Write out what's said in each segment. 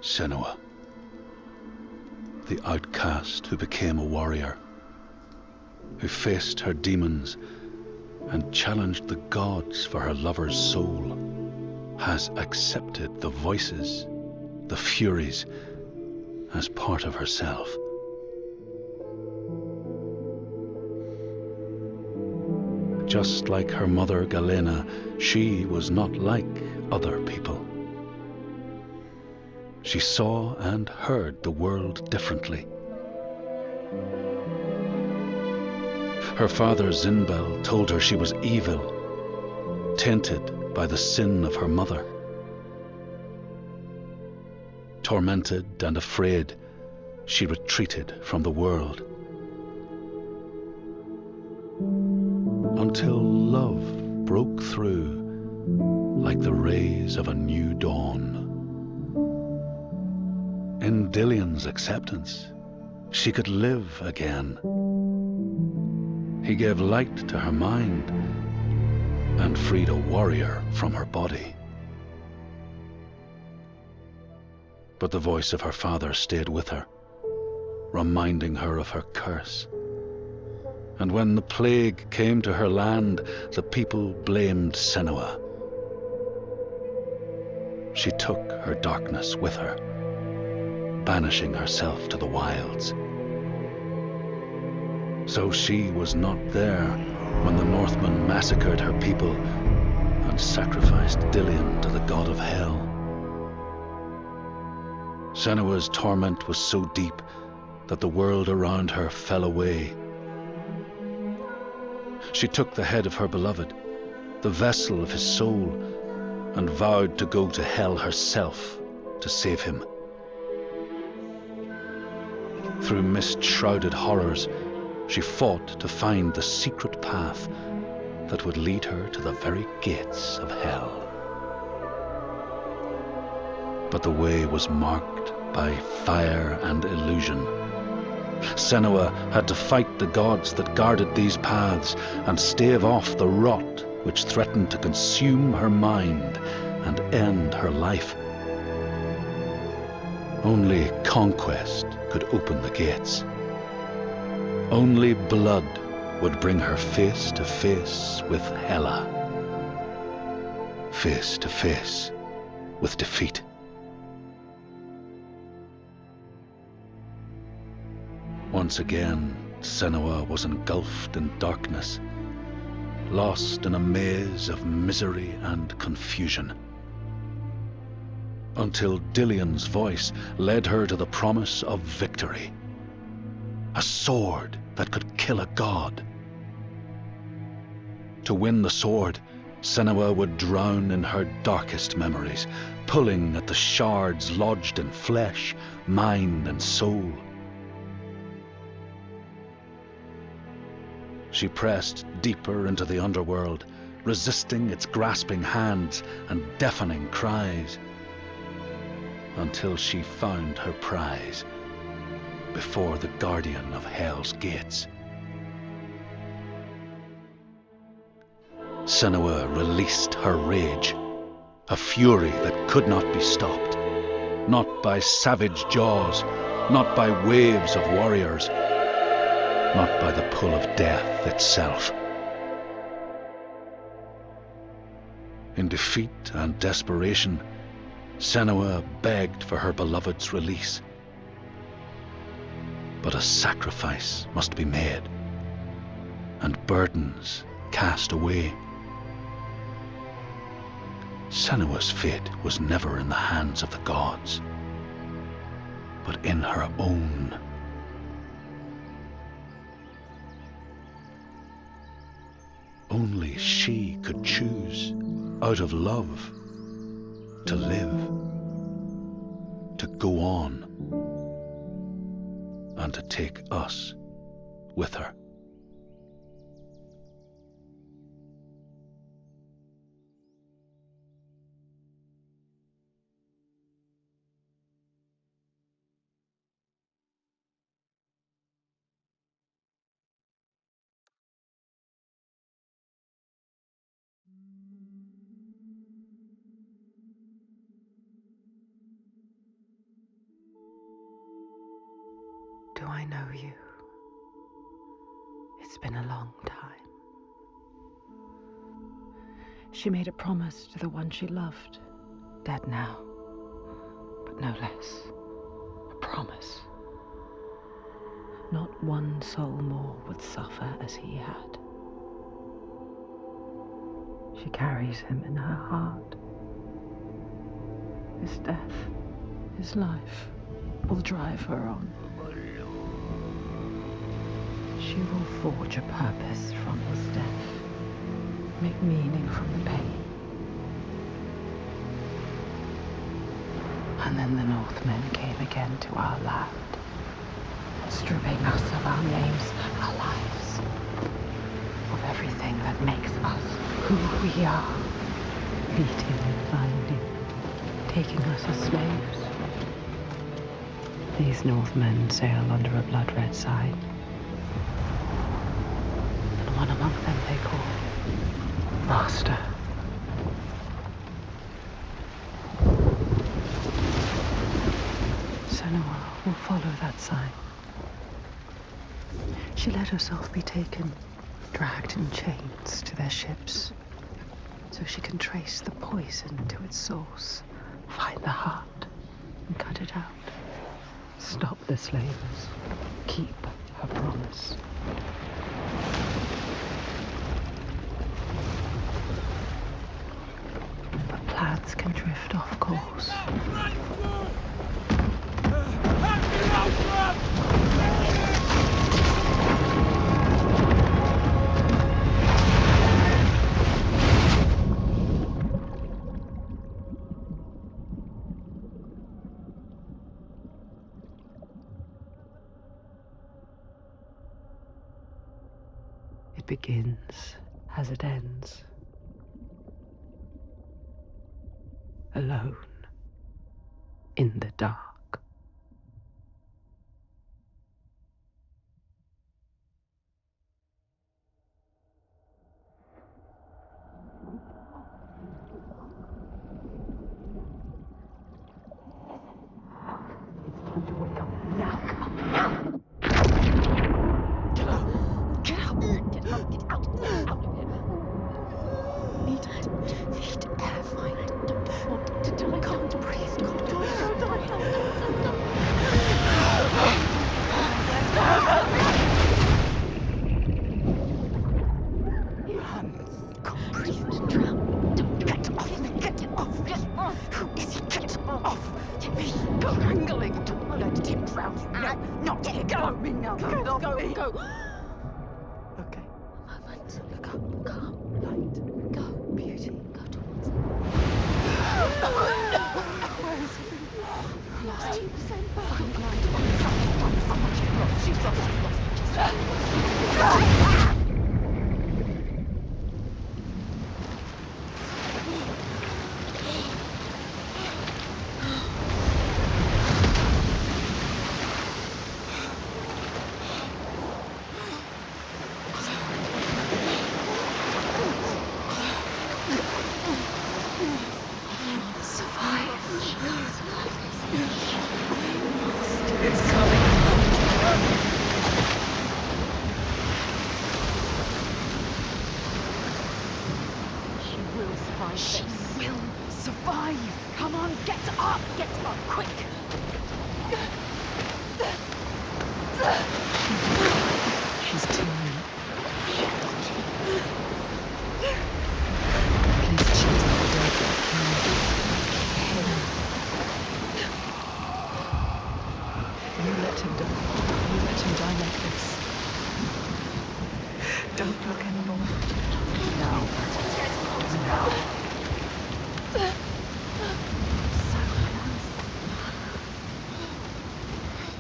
Senua, the outcast who became a warrior, who faced her demons and challenged the gods for her lover's soul, has accepted the voices, the furies, as part of herself. Just like her mother Galena, she was not like other people. She saw and heard the world differently. Her father Zinbel told her she was evil, tainted by the sin of her mother. Tormented and afraid, she retreated from the world. Until love broke through like the rays of a new dawn. In Dillion's acceptance, she could live again. He gave light to her mind and freed a warrior from her body. But the voice of her father stayed with her, reminding her of her curse. And when the plague came to her land, the people blamed Senua. She took her darkness with her, banishing herself to the wilds. So she was not there when the Northmen massacred her people and sacrificed Dillion to the god of hell. Senua's torment was so deep that the world around her fell away. She took the head of her beloved, the vessel of his soul, and vowed to go to hell herself to save him. Through mist-shrouded horrors, she fought to find the secret path that would lead her to the very gates of hell. But the way was marked by fire and illusion. Senua had to fight the gods that guarded these paths and stave off the rot which threatened to consume her mind and end her life. Only conquest could open the gates. Only blood would bring her face to face with Hela. Face to face with defeat. Once again, Senua was engulfed in darkness, lost in a maze of misery and confusion. Until Dillion's voice led her to the promise of victory. A sword that could kill a god. To win the sword, Senua would drown in her darkest memories, pulling at the shards lodged in flesh, mind, and soul. She pressed deeper into the underworld, resisting its grasping hands and deafening cries, until she found her prize before the guardian of Hell's gates. Senua released her rage, a fury that could not be stopped, not by savage jaws, not by waves of warriors, not by the pull of death itself. In defeat and desperation, Senua begged for her beloved's release. But a sacrifice must be made, and burdens cast away. Senua's fate was never in the hands of the gods, but in her own. Only she could choose, out of love, to live, to go on, and to take us with her. I know you. It's been a long time. She made a promise to the one she loved, dead now, but no less. A promise. Not one soul more would suffer as he had. She carries him in her heart. His death, his life, will drive her on. She will forge a purpose from his death, make meaning from the pain. And then the Northmen came again to our land, stripping us of our names, our lives, of everything that makes us who we are, beating and binding, taking us as slaves. These Northmen sail under a blood-red sign, and one among them they call Master. Senua will follow that sign. She let herself be taken, dragged in chains to their ships, so she can trace the poison to its source, find the heart, and cut it out. Stop the slavers. Keep her promise. But plans can drift off course. It begins as it ends. Alone. In the dark.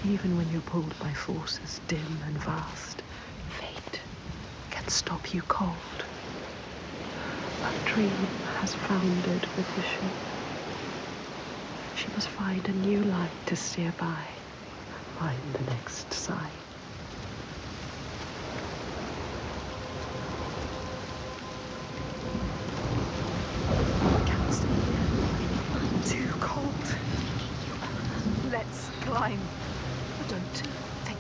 Even when you're pulled by forces dim and vast, fate can stop you cold. A dream has foundered with the ship. She must find a new light to steer by, find the next sign. I'm too cold. Let's climb. Don't think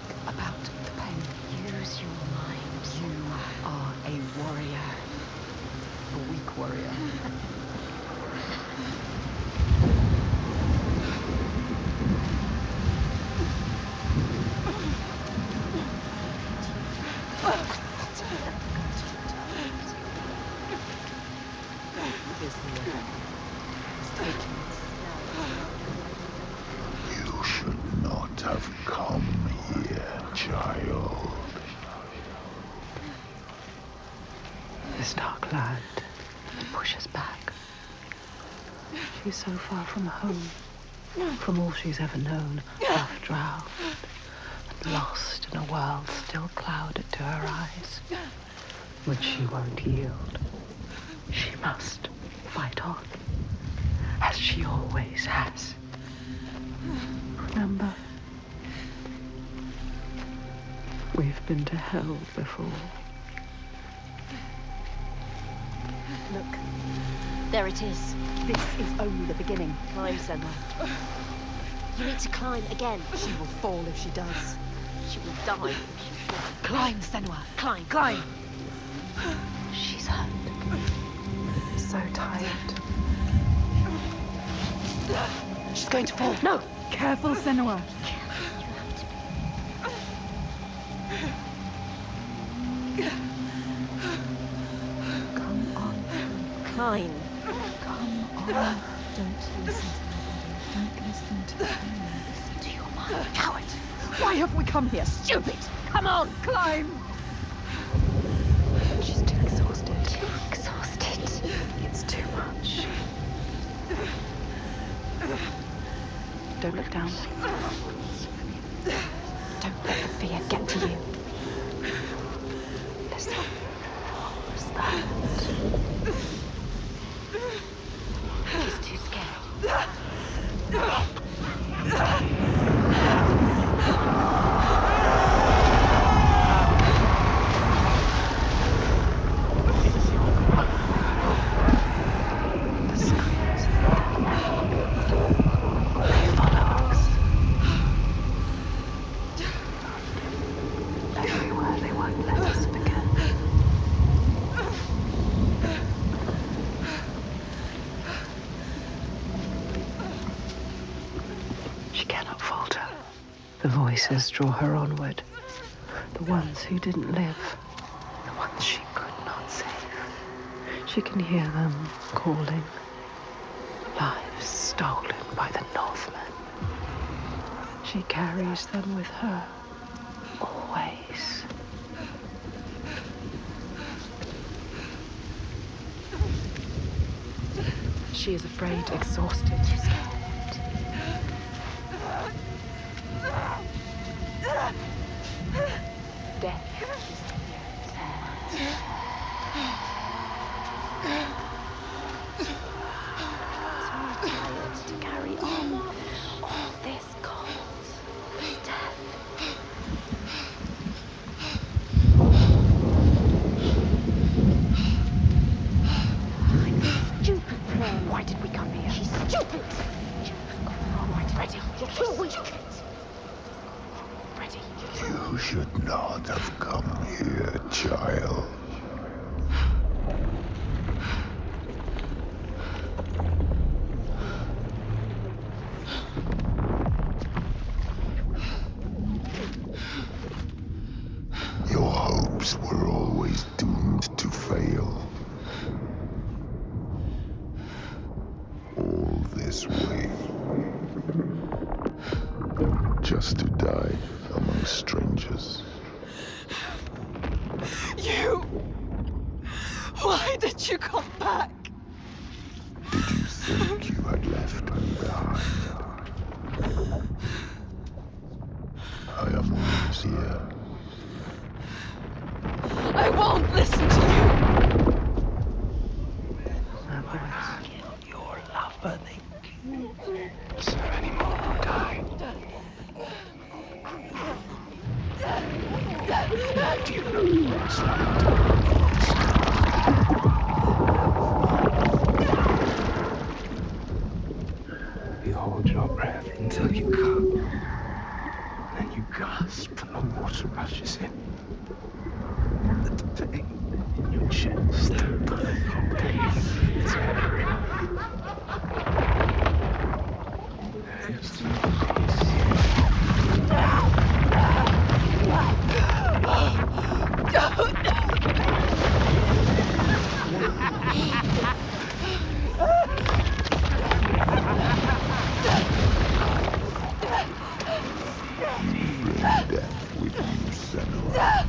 She's so far from home, from all she's ever known, half-drowned and lost in a world still clouded to her eyes. But she won't yield. She must fight on, as she always has. Remember, we've been to hell before. Look, there it is. This is only the beginning. Climb, Senua. You need to climb again. She will fall if she does. She will die if she falls. Climb, Senua. Climb. Climb. She's hurt. So tired. She's going to fall. No! Careful, Senua. Come on. Climb. Come on. Don't listen to nobody. Don't listen to anyone. Listen to your mind. Coward. Why have we come here? Stupid. Come on. Climb. She's too exhausted. Too exhausted. It's too much. Don't look down. Don't let the fear get to you. Listen. What was that? She's too scared. The screams. They follow us. Everywhere they won't let us forget. She cannot falter. The voices draw her onward. The ones who didn't live. The ones she could not save. She can hear them calling. Lives stolen by the Northmen. She carries them with her. Always. She is afraid, exhausted. Death is Tired to carry on. All this cold. This death. Stupid plan. Why did we come here? She's stupid. All right, Freddy. You're too weak. Freddy. You should not have come here, child. Your hopes were always doomed to fail. All this way. Just to die among strangers. You! Why did you come back? Did you think you had left me behind? I am always here. I won't listen to you! Her voice. Kill your lover, they kill. Is there any more who died? Do you know what's left? You hold your breath until you come. Then you gasp and the water rushes in. The pain in your chest. It's very Death with you, Senua.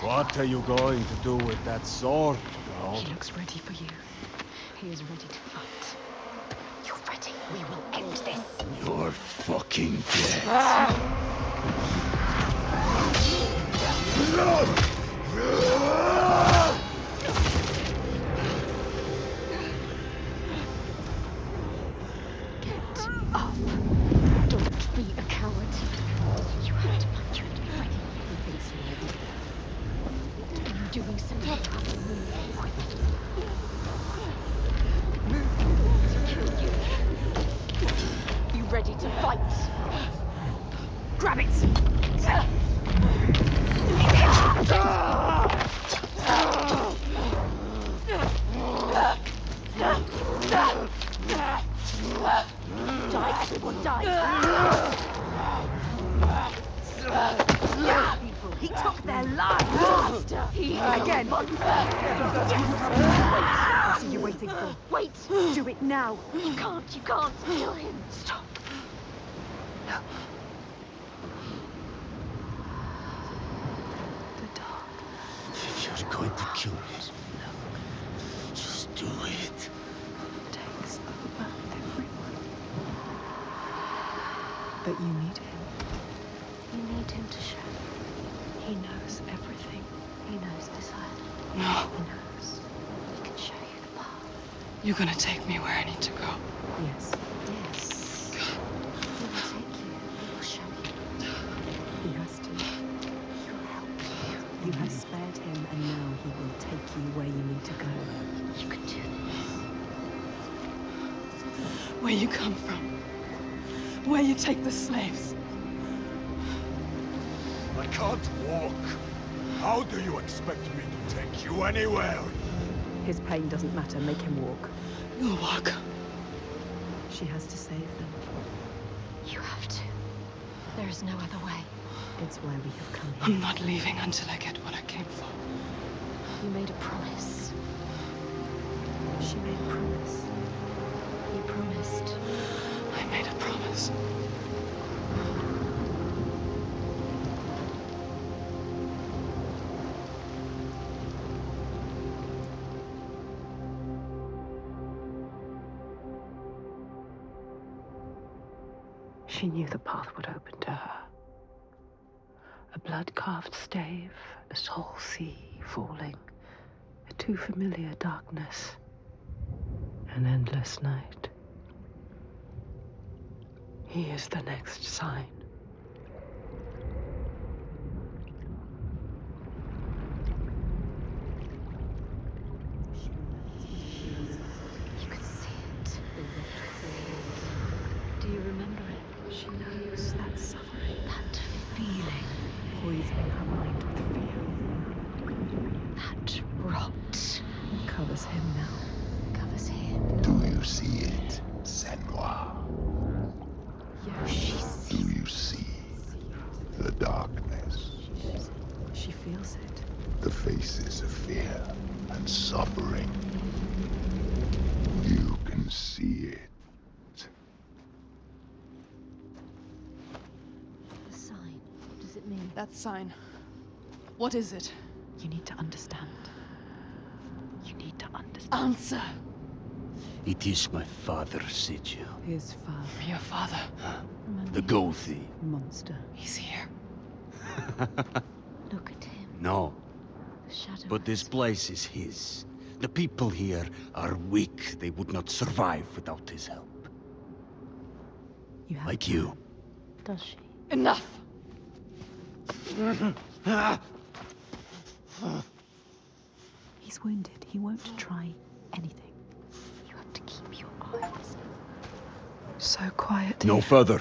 What are you going to do with that sword, girl? He looks ready for you. He is ready to fight. You're ready. We will end this. You're fucking dead. Get up. Don't be a coward. You have to punch. You have to be ready. He thinks you're ready. What are you doing, Senua? Move to kill you. You ready to fight? Grab it! Die, everyone, die! He took their lives! He again! What are you waiting for? Wait! Do it now! You can't kill him! Stop! No. The dark. If you're going to kill me, just do it. Takes over everyone. But you need him. You need him to show. He knows everything. He knows this island. No. He knows. He can show you the path. You're gonna take me where I need to go. Yes. Yes. He will take you. He will show you. He has to. He will help you. You have spared him, and now he will take you where you need to go. You can do this. Where you come from. Where you take the slaves. I can't walk. How do you expect me to take you anywhere? His pain doesn't matter. Make him walk. You'll walk. She has to save them. You have to. There is no other way. It's why we have come I'm here. not leaving until I get what I came for. You made a promise. She made a promise. You promised. I made a promise. She knew the path would open to her. A blood-carved stave, a soul sea falling, a too familiar darkness, an endless night. He is the next sign. You could see it. Do you remember it? She knows that suffering, That feeling. poisoning her mind with fear, That rot. covers him now. Covers him. Do you see it, Senua? Yes. She Do sees you see the darkness? She feels it. The faces of fear and suffering. You can see it. the sign. What does it mean? That sign. What is it? You need to understand. You need to understand. Answer. It is my father's sigil. His father, Your father. The gold thief. monster. He's here. Look at him. No, The shadow. but this place is his. The people here are weak. They would not survive without his help. You have Like you. Does she? Enough. He's wounded. He won't try anything. You have to keep your eyes. So quiet. No further.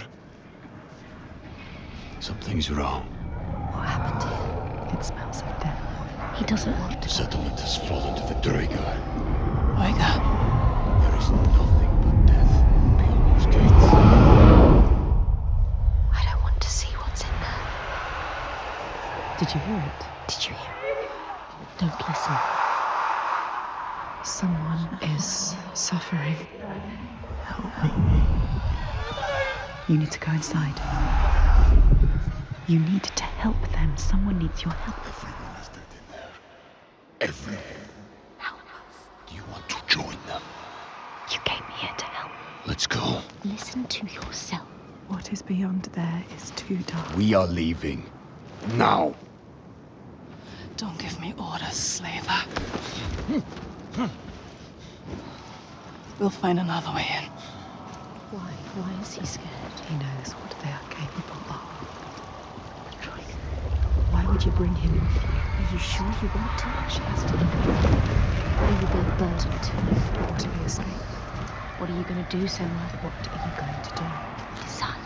Something's wrong. What happened to him? It smells of death. He doesn't want The to. settlement has fallen to the Draugar. Oiga. There is nothing but death beyond those gates. I don't want to see what's in there. Did you hear it? Did you hear it? Don't listen. Someone is suffering. Help me. You need to go inside. You need to help them. Someone needs your help. Everyone is dead everything. Help us. Do you want to join them? You came here to help. Let's go. Listen to yourself. What is beyond there is too dark. We are leaving. Now. Don't give me orders, slaver. We'll find another way in. Why? Why is he scared? He knows what they are capable of. Why would you bring him in here? Are you sure you want to? She has to look. Or will you be a burden to him? Or to be escaped. What are you going to do, Senua? What are you going to do? Decide.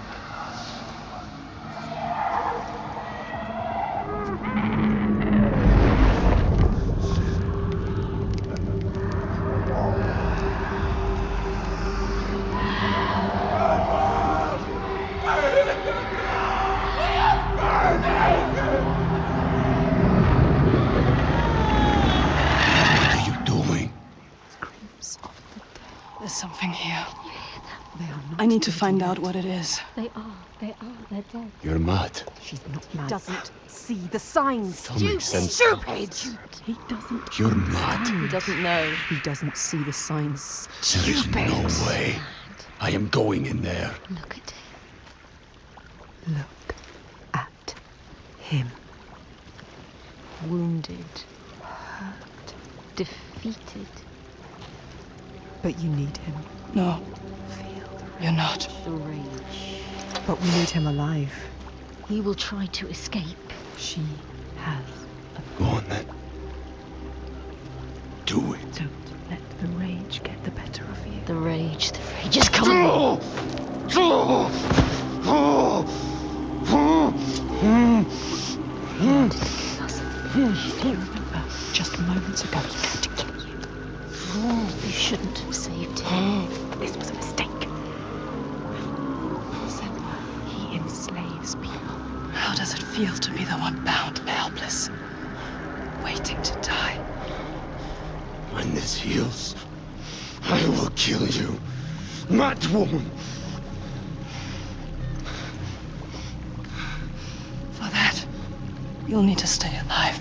There's something here. They are not. I need to find out what it is. They're dead. You're mad. She's not mad. Doesn't see the signs. That makes sense. Stupid! He doesn't. You're mad. He doesn't know. He doesn't see the signs. There's no way. I am going in there. Look at him. Look at him. Wounded. Hurt. Defeated. But you need him. No, Feel. you're not. The rage. But we need him alive. He will try to escape. She has. Go on then. Do it. Don't let the rage get the better of you. The rage is coming. Do you remember just moments ago he tried to kill you? You shouldn't have saved him. This was a mistake. Senua, he enslaves people. How does it feel to be the one bound and helpless, waiting to die? When this heals, I will kill you, mad woman. For that, you'll need to stay alive.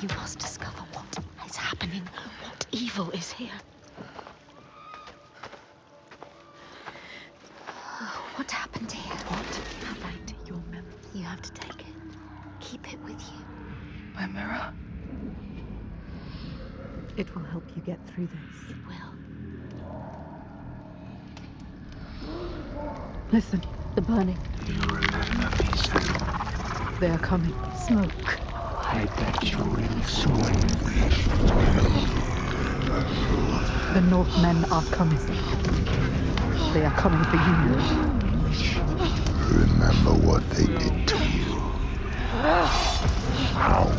You must discover what is happening. What evil is here? What happened here? What? Fight your memory. You have to take it. Keep it with you. My mirror. It will help you get through this. It will. Listen, The burning. they are coming. Smoke. I bet you will soon. The Northmen are coming. They are coming for you. Remember what they did to you. How?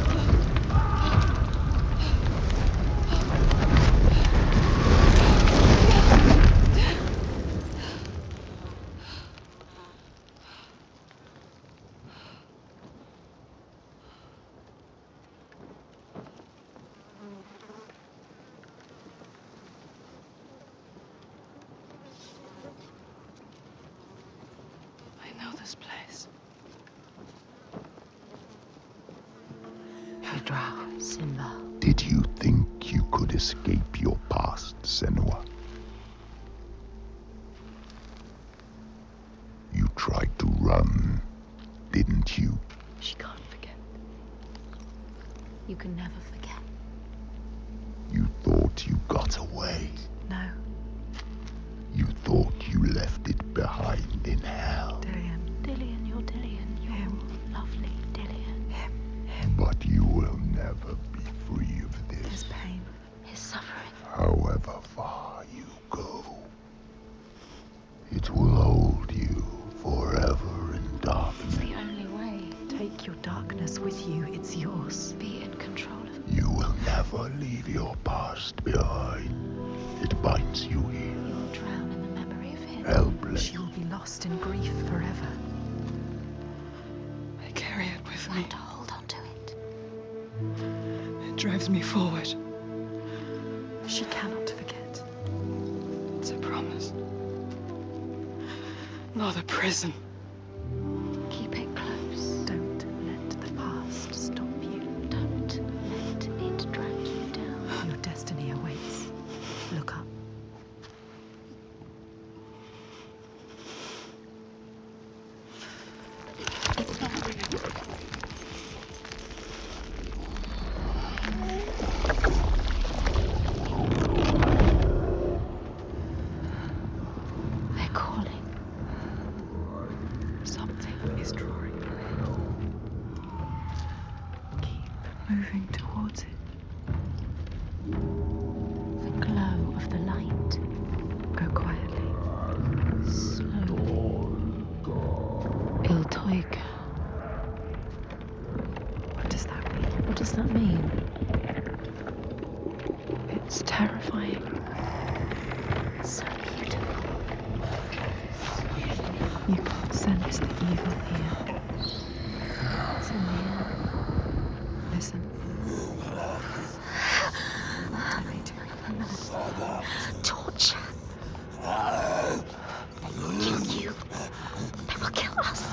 I know this place. The Drow. Simba. Did you think you could escape your past, Senua? You tried to run, didn't you? She can't forget. You can never forget. You thought you got away. No, You thought you left it behind in hell. Dillian. Dillian, you're Dillian. You're lovely, Dillian. But you will never be free of His this. pain. His suffering. However far you go, it will hold you forever in darkness. It's the only way. Take your darkness with you. It's yours. Be in control of it. You will never leave your past behind. It binds you here. You will drown in the memory of him. Hellblade. She will be lost in grief forever. I carry it with me. Learn to hold on to it. It drives me forward. She cannot forget. It's a promise. Not a prison. Keep it close. Don't let the past stop you. Don't let it drag you down. Your destiny awaits. Look up. It's not real. They're calling. Something is drawing you in. Keep moving towards it. The glow of the light. Go quietly. Slowly. Illtauga. What does that mean? What does that mean? It's terrifying. So beautiful. You can sense the evil here. It's in the air. Listen. What are they doing? Torture. They will kill you. They will kill us.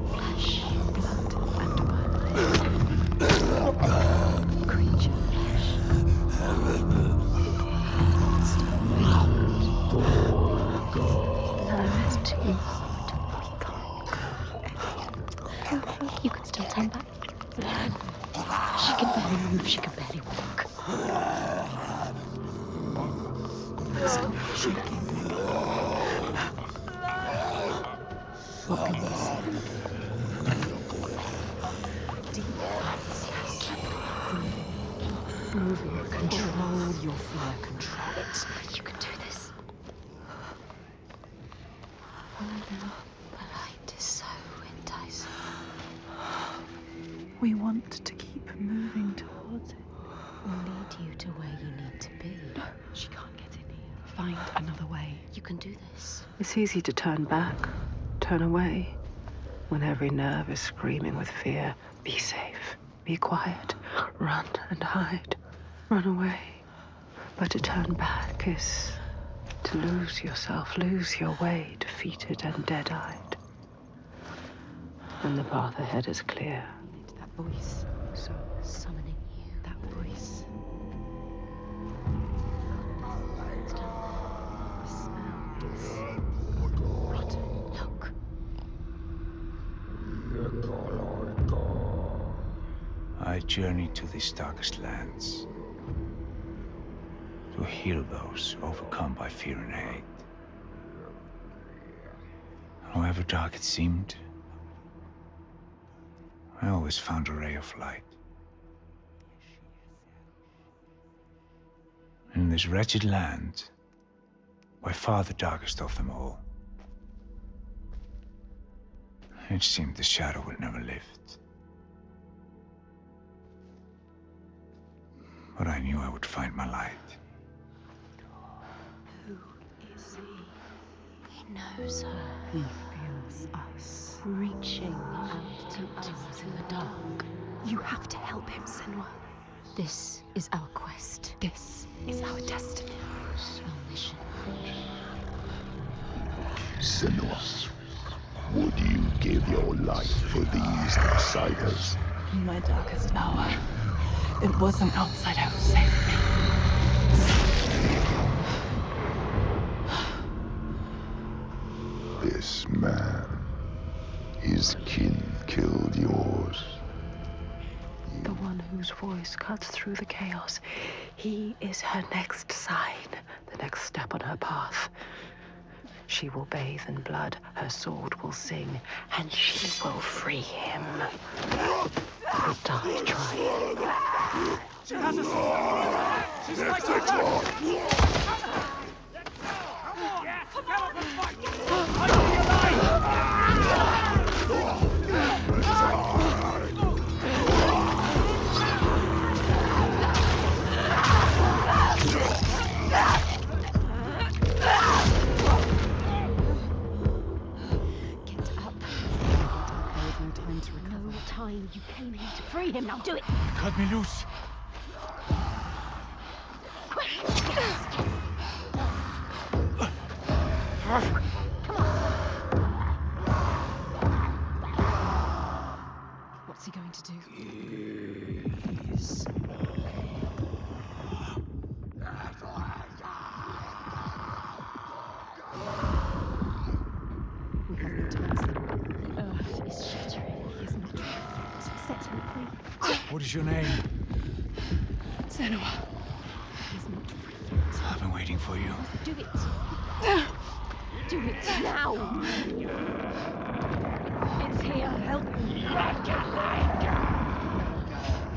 Flesh, Blood and bone. Creature flesh. No, it's too hard. You can still turn back. She can barely move. She can barely walk. Stop shaking. What can you see? Deep breaths. Yes. Keep moving. Control your fear. Control it. You can do this. Follow them. The light is so enticing. We want to keep moving towards it. Will lead you to where you need to be. She can't get in here. Find another way. You can do this. It's easy to turn back, turn away, when every nerve is screaming with fear. Be safe, be quiet, run and hide, run away. But to turn back is to lose yourself, lose your way, defeated and dead-eyed. And the path ahead is clear. That voice, so Summoning you. that voice. Still The smell is rotten. look. I journey to these darkest lands to heal those overcome by fear and hate. However dark it seemed, I always found a ray of light. In this wretched land, by far the darkest of them all, it seemed the shadow would never lift. But I knew I would find my light. Who is he? He knows her. He feels us. Reaching out to us in the dark. You have to help him, Senua. This is our quest. This is our destiny. Our mission. Senua, would you give your life for these outsiders? In my darkest hour, it was an outsider who saved me. This man, his kin killed yours. The one whose voice cuts through the chaos. He is her next sign, the next step on her path. She will bathe in blood, her sword will sing, and she will free him. He'll die trying. She has us! She's fighting back! Come on! Yes, get up and fight! Fight for your life! time. You came here to free him. Now do it. Cut me loose. What's he going to do? Please. We have no time, Senua. The earth is shattering. He is not fit. Set him free. What is your name? Senua. He is not free yet. I've been waiting for you. Do it. Do it now. It's here. Help me.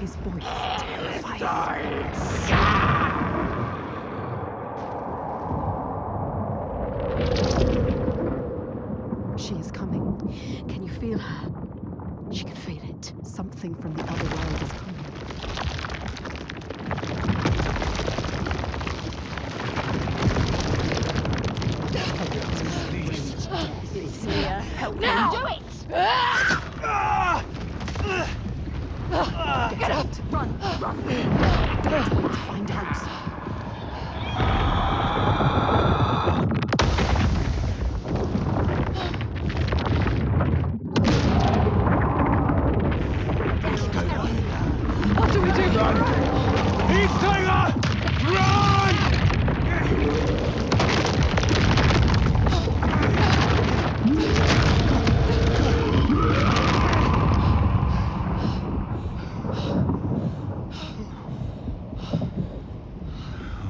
His voice terrifies. She is coming. Can you feel her? She can feel it. Something from the other world is coming. It's here. Help now. Do it. Get out. Run. Run. Don't wait to find out. What do we do? Illtauga! Run!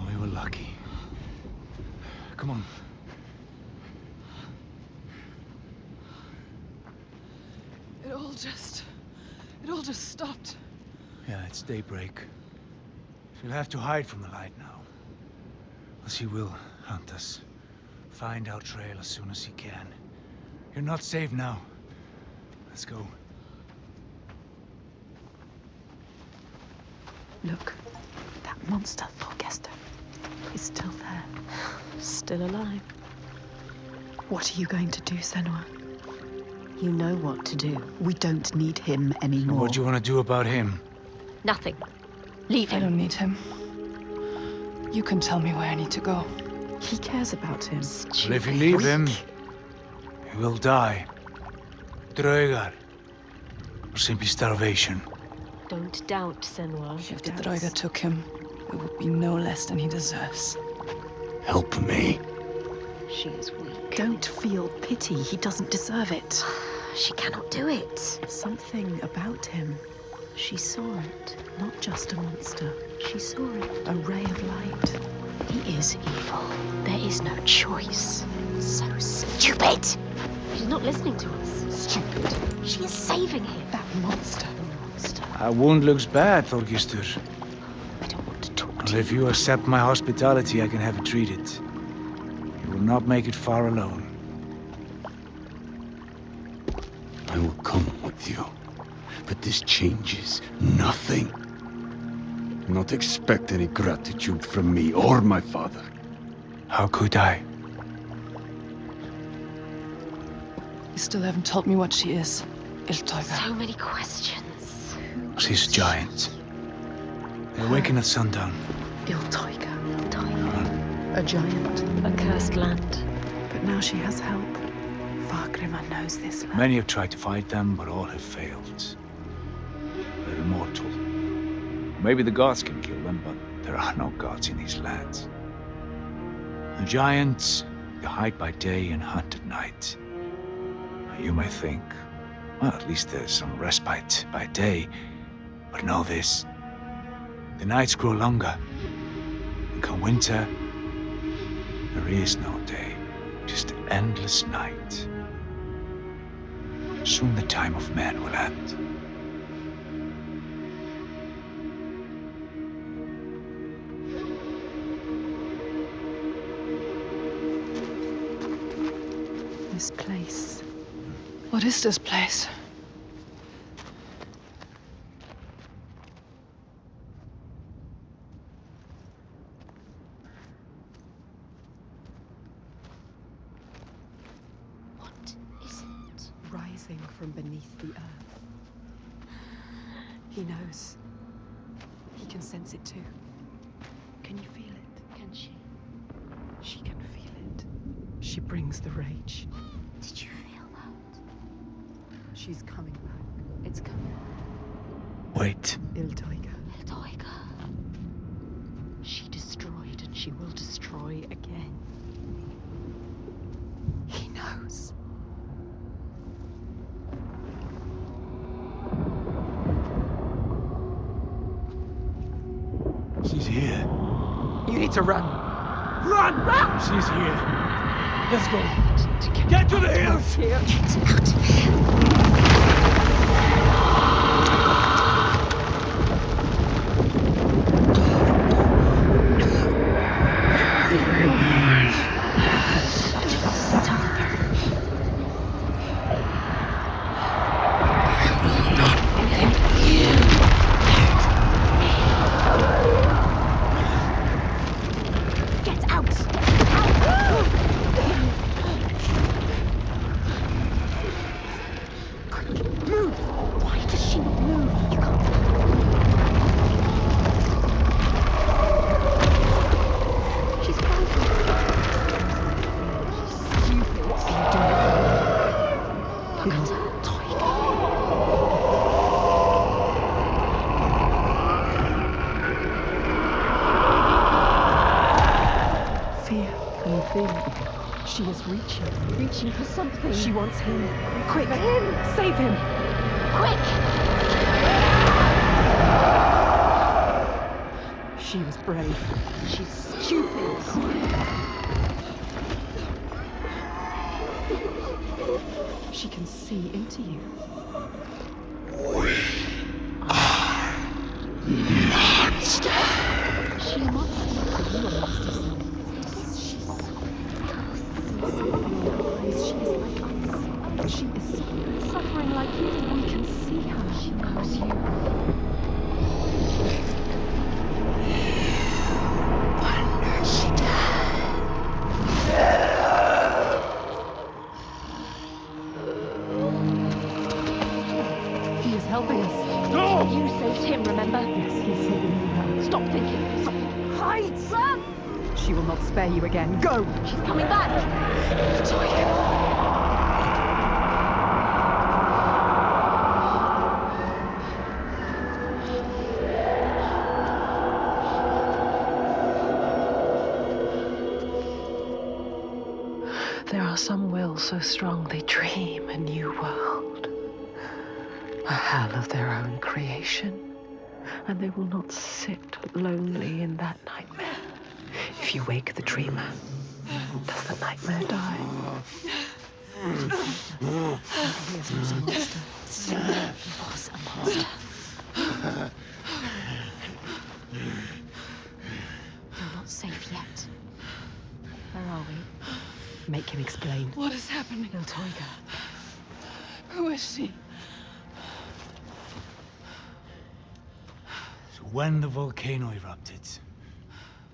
We were lucky. Come on. It all just stopped. Yeah, it's daybreak. She'll have to hide from the light now. Or she will hunt us. Find our trail as soon as he can. You're not safe now. Let's go. Look, that monster, Thorgester, is still there. Still alive. What are you going to do, Senua? You know what to do. We don't need him anymore. What do you want to do about him? Nothing. Leave I him. don't need him. You can tell me where I need to go. He cares about him. Well, if you leave him, he will die. Draugar. Or simply starvation. Don't doubt, Senua. If the Draugar took him, it would be no less than he deserves. Help me. She is weak. Don't feel pity. He doesn't deserve it. She cannot do it. Something about him. She saw it. Not just a monster. She saw it. A ray of light. He is evil. There is no choice. So stupid. She's not listening to us. Stupid. She is saving him. That monster. Monster. Our wound looks bad, Thorgester. I don't want to talk Well, to if you accept my hospitality, I can have it treated. You will not make it far alone. I will come with you. But this changes nothing. Do not expect any gratitude from me or my father. How could I? You still haven't told me what she is. Illtauga. So many questions. She's a giant. They awaken at sundown. Illtauga. Illtauga. A giant. A cursed land. But now she has help. Fargrimr knows this land. Many have tried to fight them, but all have failed. They're immortal. Maybe the gods can kill them, but there are no gods in these lands. The giants, they hide by day and hunt at night. You may think, well, at least there's some respite by day. But know this. The nights grow longer. And come winter, there is no day. Just endless night. Soon the time of man will end. This place. What is this place? What is it? Rising from beneath the earth. He knows. He can sense it too. Can you feel it? Can she? She can feel it. She brings the rage. Did you feel that? She's coming back. It's coming. Wait. Illtauga. Illtauga. She destroyed and she will destroy again. He knows. She's here. You need to run. Run! Run! She's here. Let's go. Get to the hills! Here. Get out of here. Get out! Quick, move! Why does she not move? You can't. She's fine. She's stupid. What are you doing? Look at her. Fear. Can you feel it? She is reaching. Reaching for something. She wants him. Quick! For him. Save him! Quick! She was brave. She's stupid. She can see into you. She a monster? Are you a monster, son? She's so suffering in her eyes. She is like us. She is suffering. Suffering like you. We can see her. She knows you. He is helping us. No! You saved him, remember? Yes, he's saving you. Stop thinking. Stop. Hide! Run! She will not spare you again. Go! She's coming back. There are some wills so strong they dream a new world. A hell of their own creation. And they will not sit lonely in that nightmare. If you wake the dreamer, does the nightmare die? He was a monster. He was a monster. You're not safe yet. Where are we? Make him explain. What is happening? Illtauga. Who is she? So when the volcano erupted,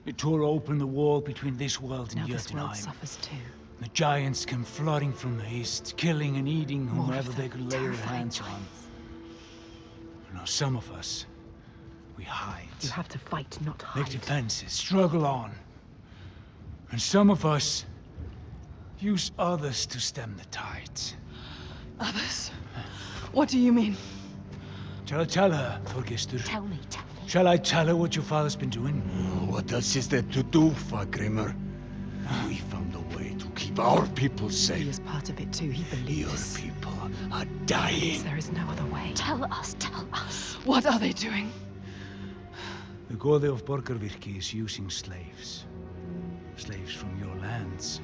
it tore open the wall between this world and Now this world Jotunheim. suffers too. The giants came flooding from the east, killing and eating More of whomever they them, could lay their terrifying hands on. Now some of us, we hide. You have to fight, not hide. Make defenses, struggle on. And some of us use others to stem the tides. Others? What do you mean? Shall I tell her, Thorgestur? Tell me. Shall I tell her what your father's been doing? What else is there to do, Fargrimr? We found a way to keep our people He safe. is part of it too. He Your believes. people are dying. There is no other way. Tell us. What are they doing? The god of Borgarvirki is using slaves. Slaves from your lands.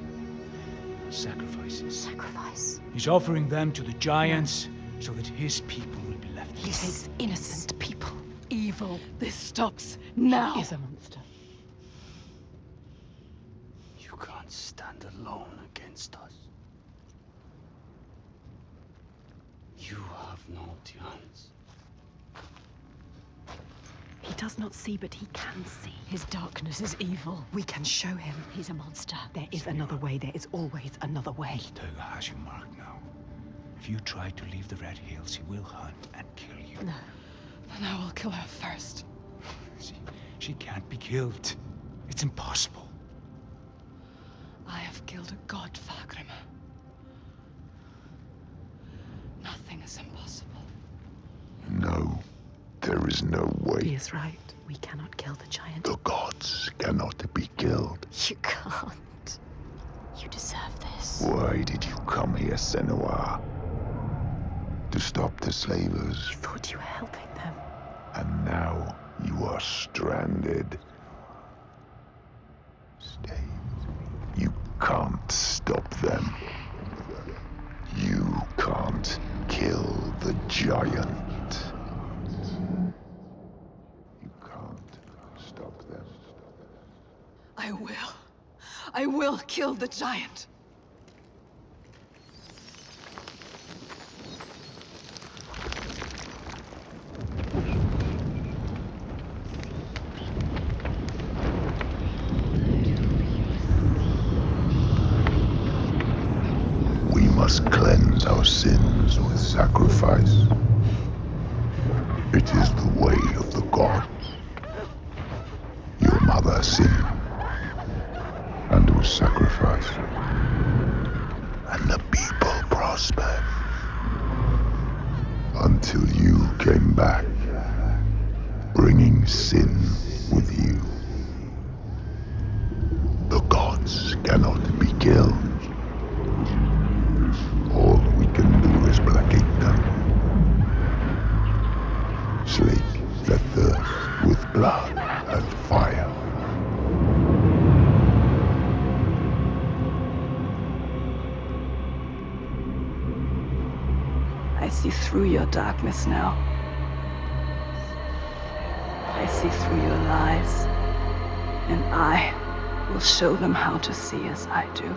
Sacrifices. Sacrifice. He's offering them to the giants so that his people will be left. He takes innocent people. Evil. This stops now. He is a monster. You can't stand alone against us. You have no chance. He does not see, but he can see. His darkness is evil. We can show him. He's a monster. There is another way. There is always another way. Illtauga has you marked now. If you try to leave the Red Hills, he will hunt and kill you. No. And I will kill her first. She can't be killed. It's impossible. I have killed a god, Fagrimer. Nothing is impossible. No, there is no way. He is right. We cannot kill the giant. The gods cannot be killed. You can't. You deserve this. Why did you come here, Senua? To stop the slavers. You thought you were helping them. And now you are stranded. Stay. You can't stop them. You can't kill the giant. You can't stop them. I will. I will kill the giant. We must cleanse our sins with sacrifice. It is the way of the gods. Your mother sinned and was sacrificed, and the people prospered until you came back, bringing sin with you. The gods cannot be killed. All we can do is placate them. Slake their thirst with blood and fire. I see through your darkness now. I see through your lies. And I will show them how to see as I do.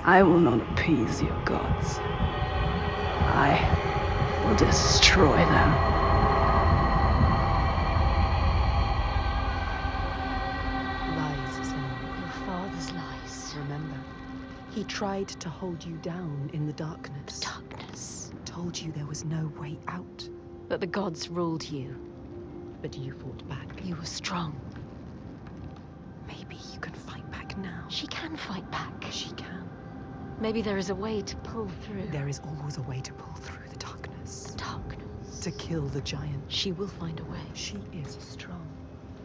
I will not appease your gods. I will destroy them. Lies, Senua. Your father's lies. Remember, he tried to hold you down in the darkness. Darkness. Told you there was no way out. But the gods ruled you. But you fought back. You were strong. Maybe you can fight back now. She can fight back. She can. Maybe there is a way to pull through. There is always a way to pull through the darkness. Darkness. To kill the giant. She will find a way. She is strong.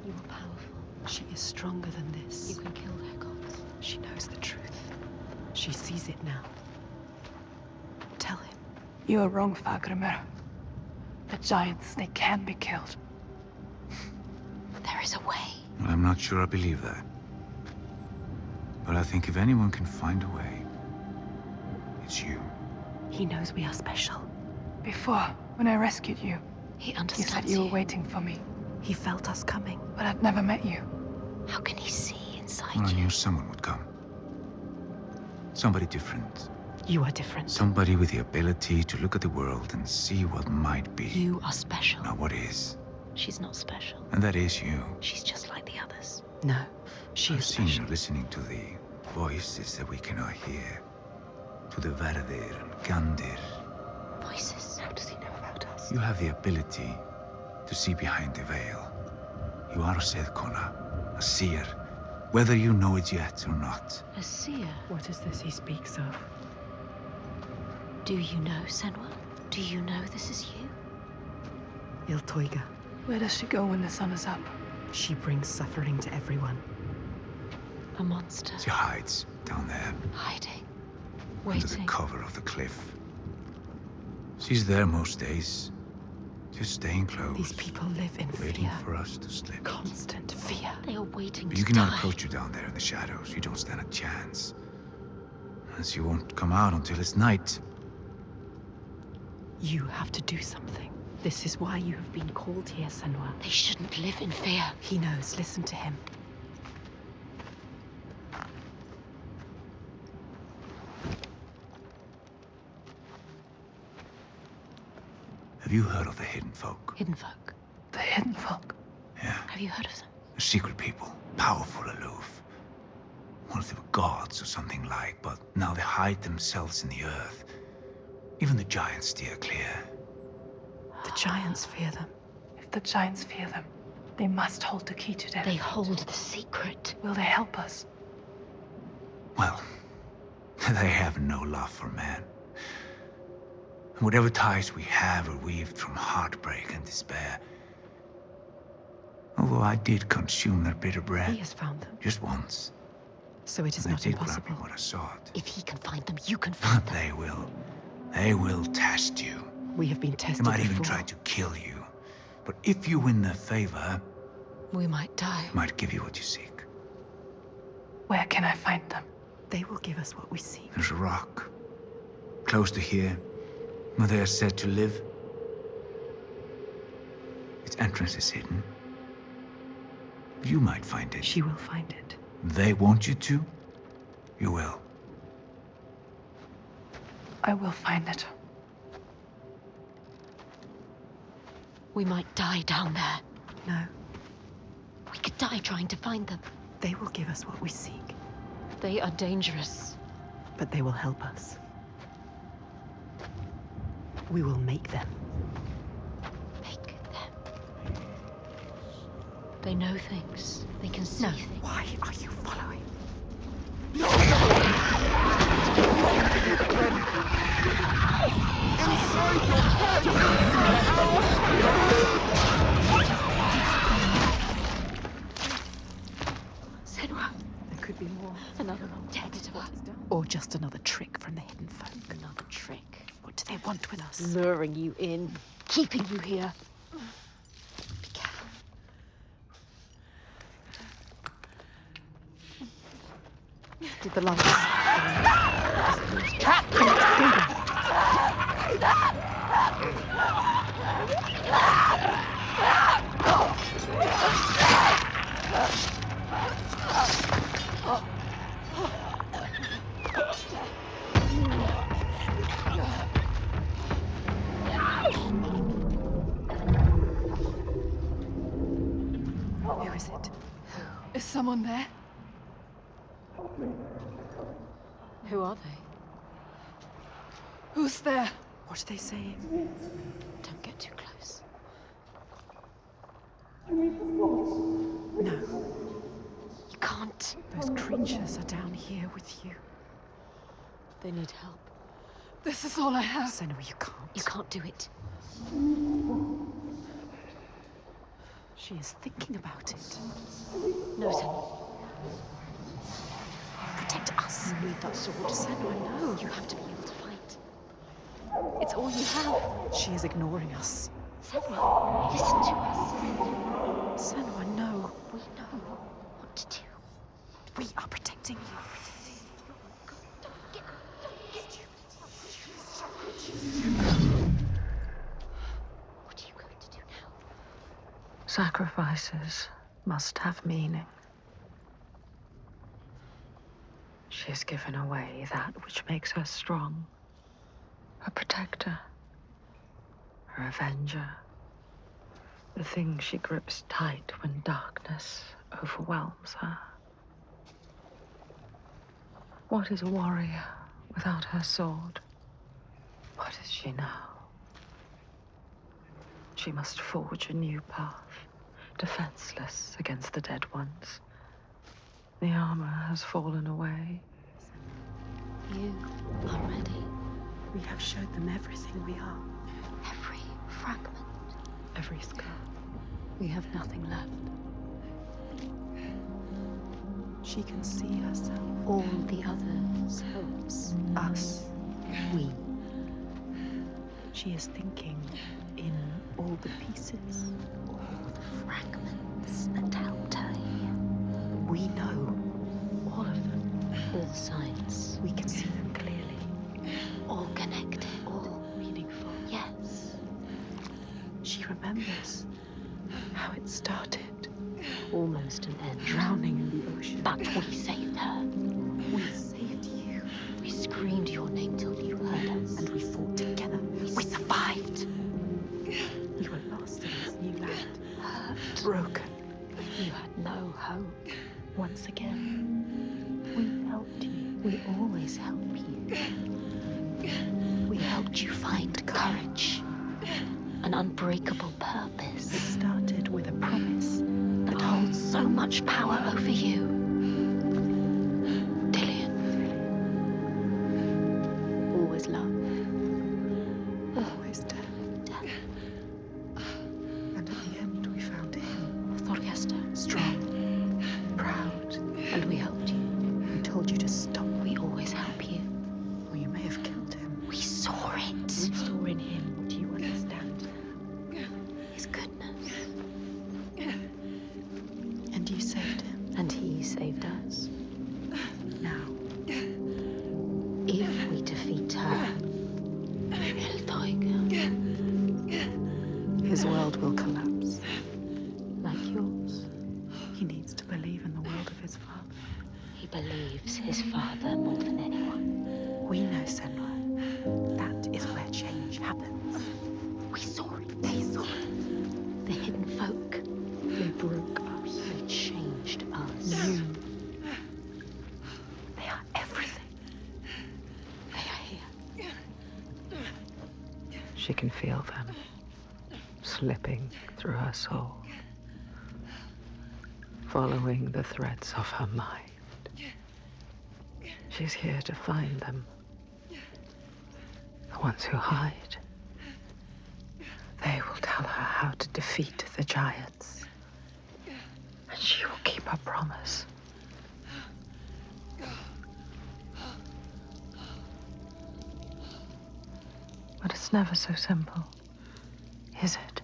You are powerful. She is stronger than this. You can kill their gods. She knows the truth. She sees it now. Tell him. You are wrong, Fagrimer. The giants, they can be killed. There is a way. Well, I'm not sure I believe that. But I think if anyone can find a way, it's you. He knows we are special. Before, when I rescued you, He you understands said you were waiting for me. He felt us coming. But I've never met you. How can he see inside Well, I you? knew someone would come. Somebody different. You are different. Somebody with the ability to look at the world and see what might be. You are special. Not what is. She's not special. And that is you. She's just like the others. No, she I've is seen special. you listening to the voices that we cannot hear. To the Verdir and Gandir. Voices. How does he know about us? You have the ability to see behind the veil. You are a Sedkona, a seer, whether you know it yet or not. A seer. What is this he speaks of? Do you know, Senua? Do you know this is you? Illtauga. Where does she go when the sun is up? She brings suffering to everyone. A monster. She hides down there, Hiding. under the Waiting. cover of the cliff. She's there most days, just staying close. These people live in waiting fear. for us to slip. Constant fear. They are waiting But to you cannot die. approach her down there in the shadows. You don't stand a chance. And she won't come out until it's night. You have to do something. This is why you have been called here, Senua. They shouldn't live in fear. He knows. Listen to him. Have you heard of the Hidden Folk? Hidden folk. The hidden folk. Yeah. Have you heard of them? The secret people. Powerful, aloof. Once they were gods or something like, but now they hide themselves in the earth. Even the giants steer clear. The giants fear them. If the giants fear them, they must hold the key to their They fate. hold the secret. Will they help us? Well, they have no love for man. Whatever ties we have are weaved from heartbreak and despair. Although I did consume their bitter bread. He has found them, Just once. so it is And not they did grant impossible. me what I sought. If he can find them, you can find But them. they will test you. We have been They tested might even before. try to kill you. But if you win their favor, We might die. they might give you what you seek. Where can I find them? They will give us what we seek. There's a rock, close to here, where they are said to live. Its entrance is hidden. You might find it. She will find it. They want you to, you will. I will find it. We might die down there. No, We could die trying to find them. they will give us what we seek, They are dangerous. but they will help us. We will make them. Make them. They know things. They can see No, things. why are you following? Senua. There could be more. Another text of us. Or just another trick from the hidden folk. Another trick. What do they want with us? Luring you in. Keeping you here. Be careful. Did the lights? Trap! Who is it? Is someone there? Who are they? Who's there? What are they saying? Don't get too close. No, You can't. those creatures are down here with you. They need help. This is all I have. Senua, you can't. You can't do it. She is thinking about it. No, Senua. Protect us. You need that sword. Senua, no. You have to be able to fight. It's all you have. She is ignoring us. Senua, listen to us. Senua, no. We know what to do. We are protecting you. What are you going to do now? Sacrifices must have meaning. She has given away that which makes her strong. Her protector. Her avenger. The thing she grips tight when darkness overwhelms her. What is a warrior without her sword? What is she now? She must forge a new path, defenseless against the dead ones. The armor has fallen away. You are ready. We have showed them everything we are. Every fragment. Every scar. We have nothing left. She can see herself. All the other selves. Us. We. She is thinking in all the pieces. All the fragments that helped her here. We know all of them. All signs. We can see them clearly. All connected. All meaningful. Yes. She remembers how it started. Almost an end. Drowning in the ocean. But we saved her. We saved you. We screamed your name till you heard us. And we fought together. We survived. We were lost in this new land. Hurt. Broken. You had no hope. Once again, we helped you. We always help you. We helped did you find courage? An unbreakable purpose. It started with a promise that holds so much power over you. Dillian. Always love. Always death. And at the end we found him. Thorgester. Strong. Proud. And we helped you. We told you to stop. We always help you. Or you may have killed him. We saw it. We saw in him what you understand. His goodness. And you saved him. And he saved us. Now, if we defeat her, Illtauga, his world will collapse. like yours. He needs to believe in the world of his father. He believes his father more than anyone. We know, Senua. That is where change happens. We saw it. They saw it. The hidden folk. They broke us. They changed us. You. They are everything. They are here. She can feel them slipping through her soul, following the threads of her mind. She's here to find them. The ones who hide. They will tell her how to defeat the giants. And she will keep her promise. But it's never so simple, is it?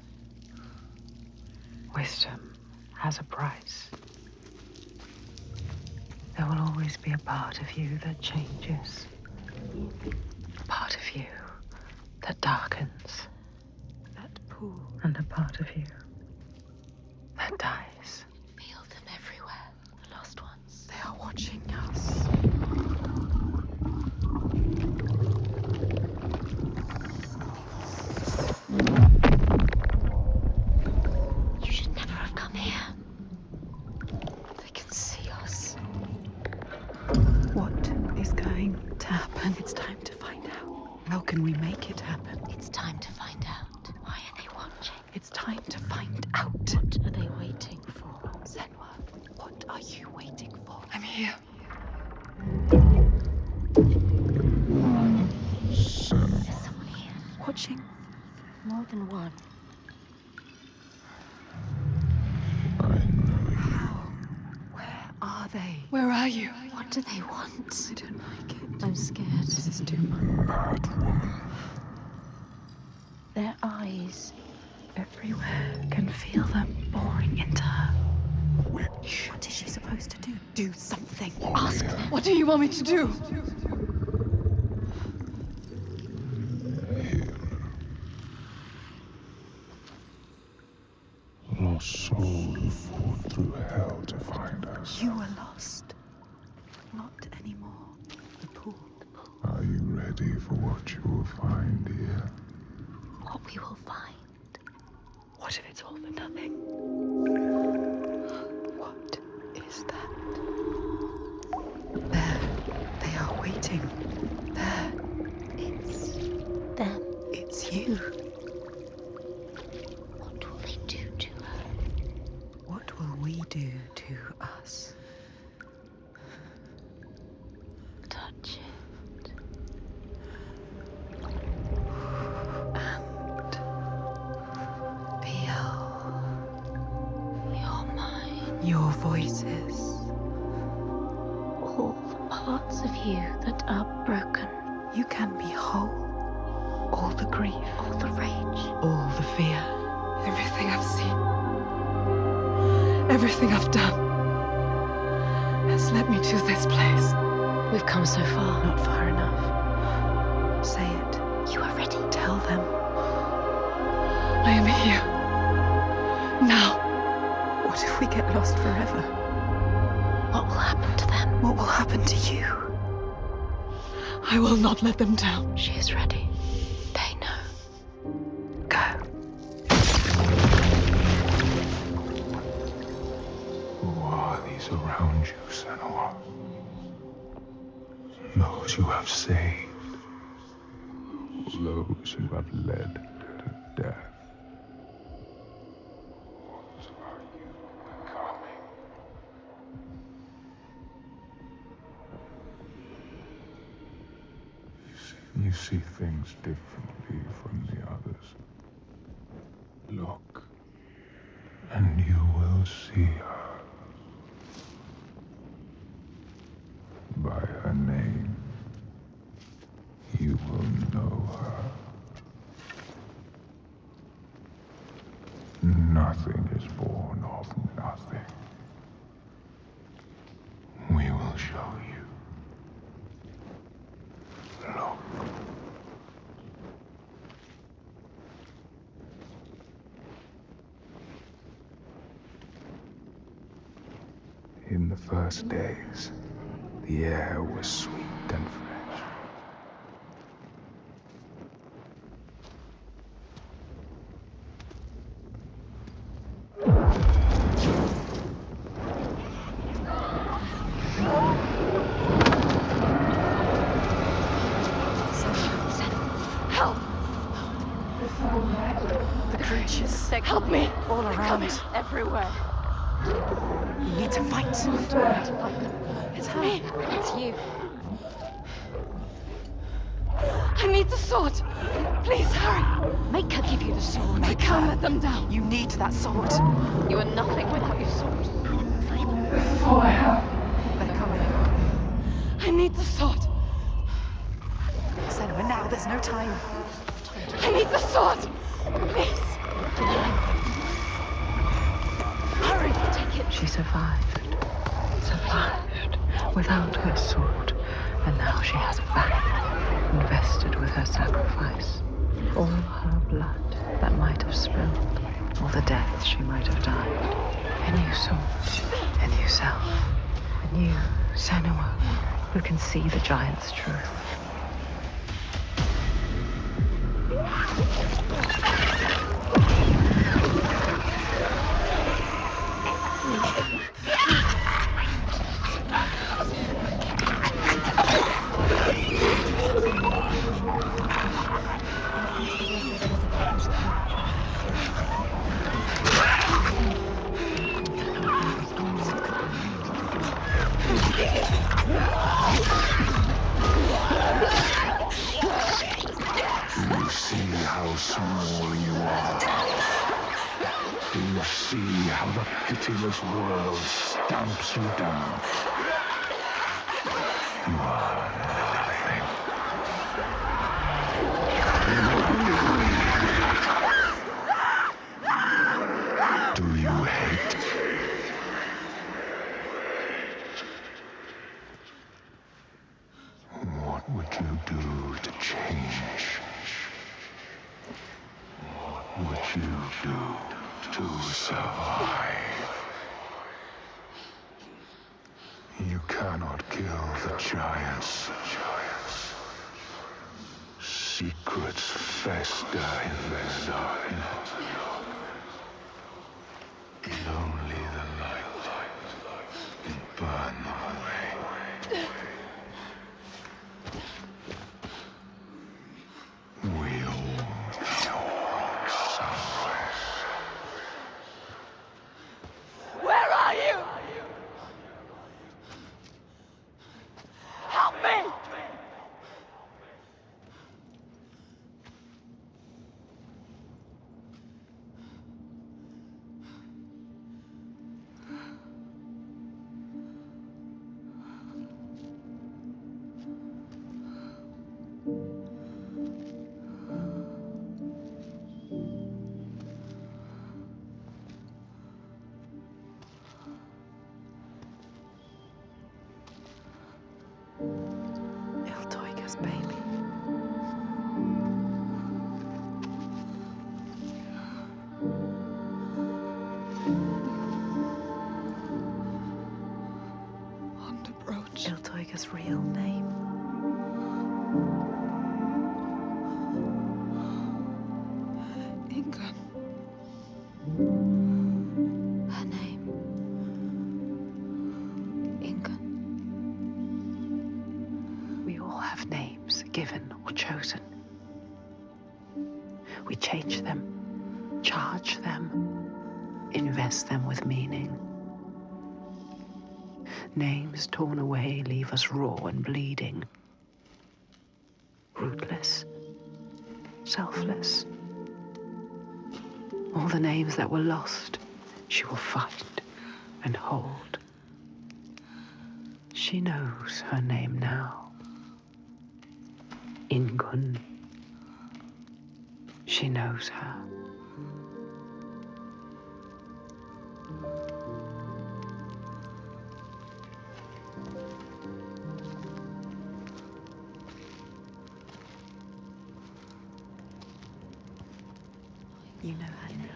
Wisdom has a price. There will always be a part of you that changes. A part of you that darkens. That pool. And a part of you that dies. Feel them everywhere. The lost ones. They are watching us. You should never have come here. They can see us. What is going to happen? It's time to find out. How can we make it happen? It's time to find out. Why are they watching? It's time to find out. What are they waiting for? Senua, what are you waiting for? I'm here. There's someone here. Watching. More than one. I know you. How? Where are they? Where are you? What do they want? I don't like it. I'm scared. This is too much. Bad woman. Their eyes. Everywhere. Can feel them boring into her. Witch. What is she supposed to do? Do something. Ask them. What do you want me to do? Lost soul who fought through hell to find us. You were lost. Not anymore. The pool. Are you ready for what you will find here? What we will find. What if it's all for nothing? What is that? There. They are waiting. There. It's them. It's you. What will they do to her? What will we do to us? Touch it. And feel You're mine. your voices. All the parts of you that are broken. You can be whole. All the grief, All the rage. all the fear. Everything I've seen, everything I've done has led me to this place. We've come so far. Not far enough. Say it. You are ready. Tell them. I am here. Now. What if we get lost forever? What will happen to them? What will happen to you? I will not let them down. She is ready. They know. Go. Who are these around you, Senua? Those you have saved. those who have led to death. What are you becoming? You see things differently from the others. Look, and you will see her. By her name, you will know her. Nothing is born of nothing. We will show you. Look. In the first days, the air was sweet and fresh. Help! The creatures. Help me! All They're around. coming everywhere. You need to fight. I don't want to fight them. It's me. It's you. I need the sword. Please hurry. Make her give you the sword. I can't let them down. You need that sword. You are nothing without your sword. They're coming. I need the sword. Senua, now, there's no time. I need the sword. Please. Hurry. Take it. She survived. Survived. Without her sword. And now she has it back. Invested with her sacrifice. All her blood that might have spilled. All the deaths she might have died. A new sword. A new self. A new Senua who can see the giant's truth. You see how small you are. Do you see how the pitiless world stamps you down? You are nothing. Do you hate? What would you do to change? What would you do to survive? You cannot kill the giants. Secrets fester in the darkness. And only the light can burn them away. We all belong somewhere. Where are you? Help me! Illtauga's baby. Underbrooch. Illtauga's real name. Ingun. Her name. Ingun. We all have names, given or chosen. We change them, charge them, invest them with meaning. Names torn away leave us raw and bleeding. Rootless, selfless. All the names that were lost, she will find and hold. She knows her name now. Ingun. She knows her. You know her name.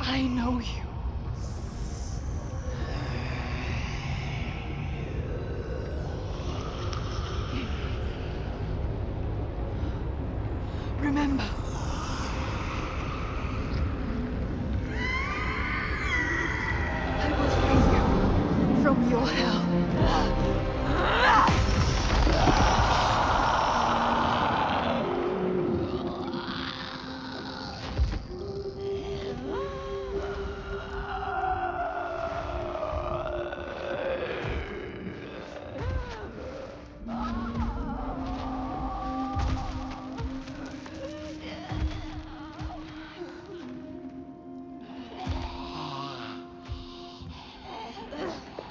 I know you. Remember. I will free you from your hell.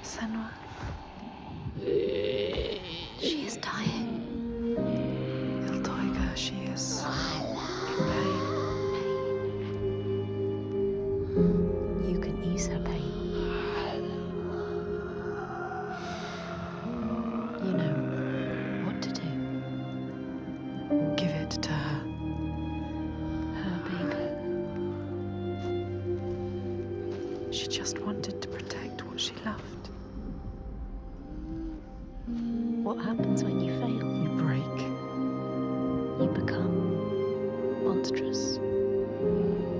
Senua. She is dying. Illtauga, she is in pain. You can ease her pain. You know what to do. Give it to her. Her baby. She just wanted to protect what she loved. What happens when you fail? You break. You become monstrous.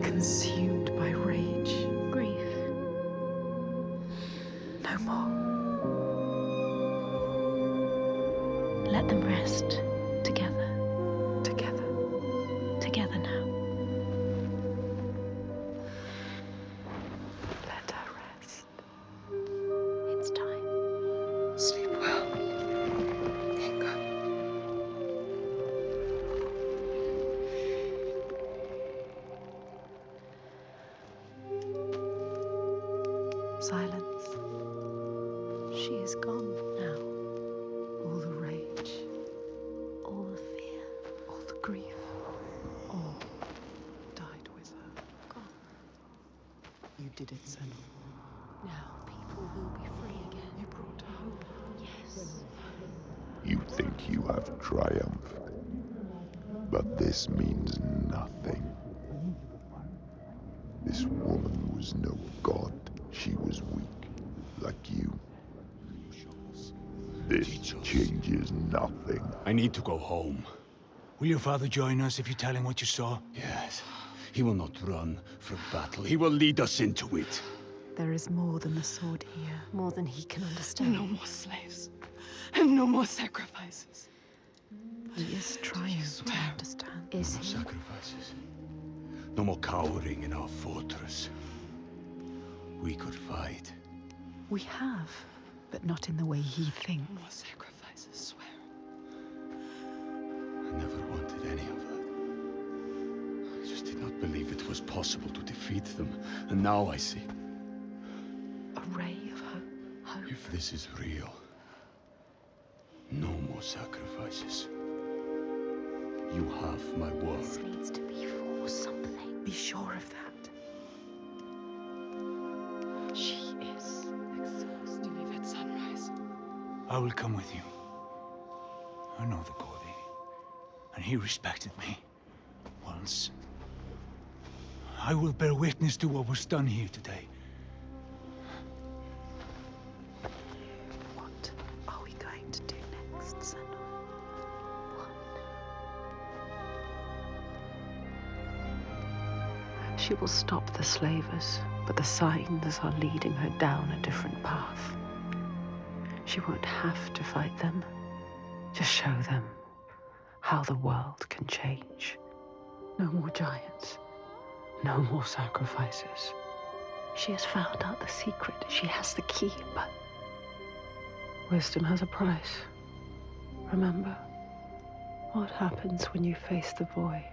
Consumed by rage. Grief. No more. Let them rest together. Together. Together now. Let her rest. It's time. Sleep well. Inga. Silence. She is gone now. All the rage. All the fear. All the grief. All died with her. Gone. You did it, Senua. Now people will be free again. You brought hope. Yes. You think you have triumphed, but this means nothing. This woman was no god. She was weak, like you. This changes nothing. I need to go home. Will your father join us if you tell him what you saw? Yes. He will not run from battle. He will lead us into it. There is more than the sword here. More than he can understand. No more slaves. And no more sacrifices. He's trying to understand. Is No he? sacrifices. No more cowering in our fortress. We could fight. We have, but not in the way he thinks. More sacrifices, swear. I never wanted any of that. I just did not believe it was possible to defeat them. And now I see. A ray of hope. If this is real, no more sacrifices. You have my word. This needs to be for something. Be sure of that. She is exhausted. Leave at sunrise. I will come with you. I know the Cody, and he respected me once. I will bear witness to what was done here today. What are we going to do next, Senua? She will stop the slavers, but the signs are leading her down a different path. She won't have to fight them. Just show them how the world can change. No more giants. No more sacrifices. She has found out the secret. She has the key, but wisdom has a price. Remember, what happens when you face the void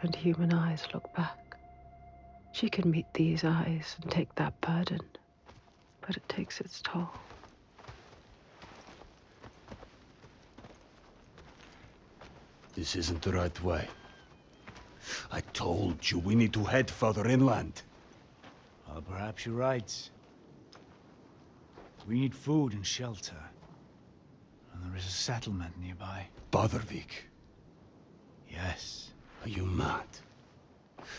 and human eyes look back? She can meet these eyes and take that burden, but it takes its toll. This isn't the right way. I told you we need to head further inland. Well, perhaps you're right. We need food and shelter. And there is a settlement nearby. Borgarvirki. Yes. Are you mad?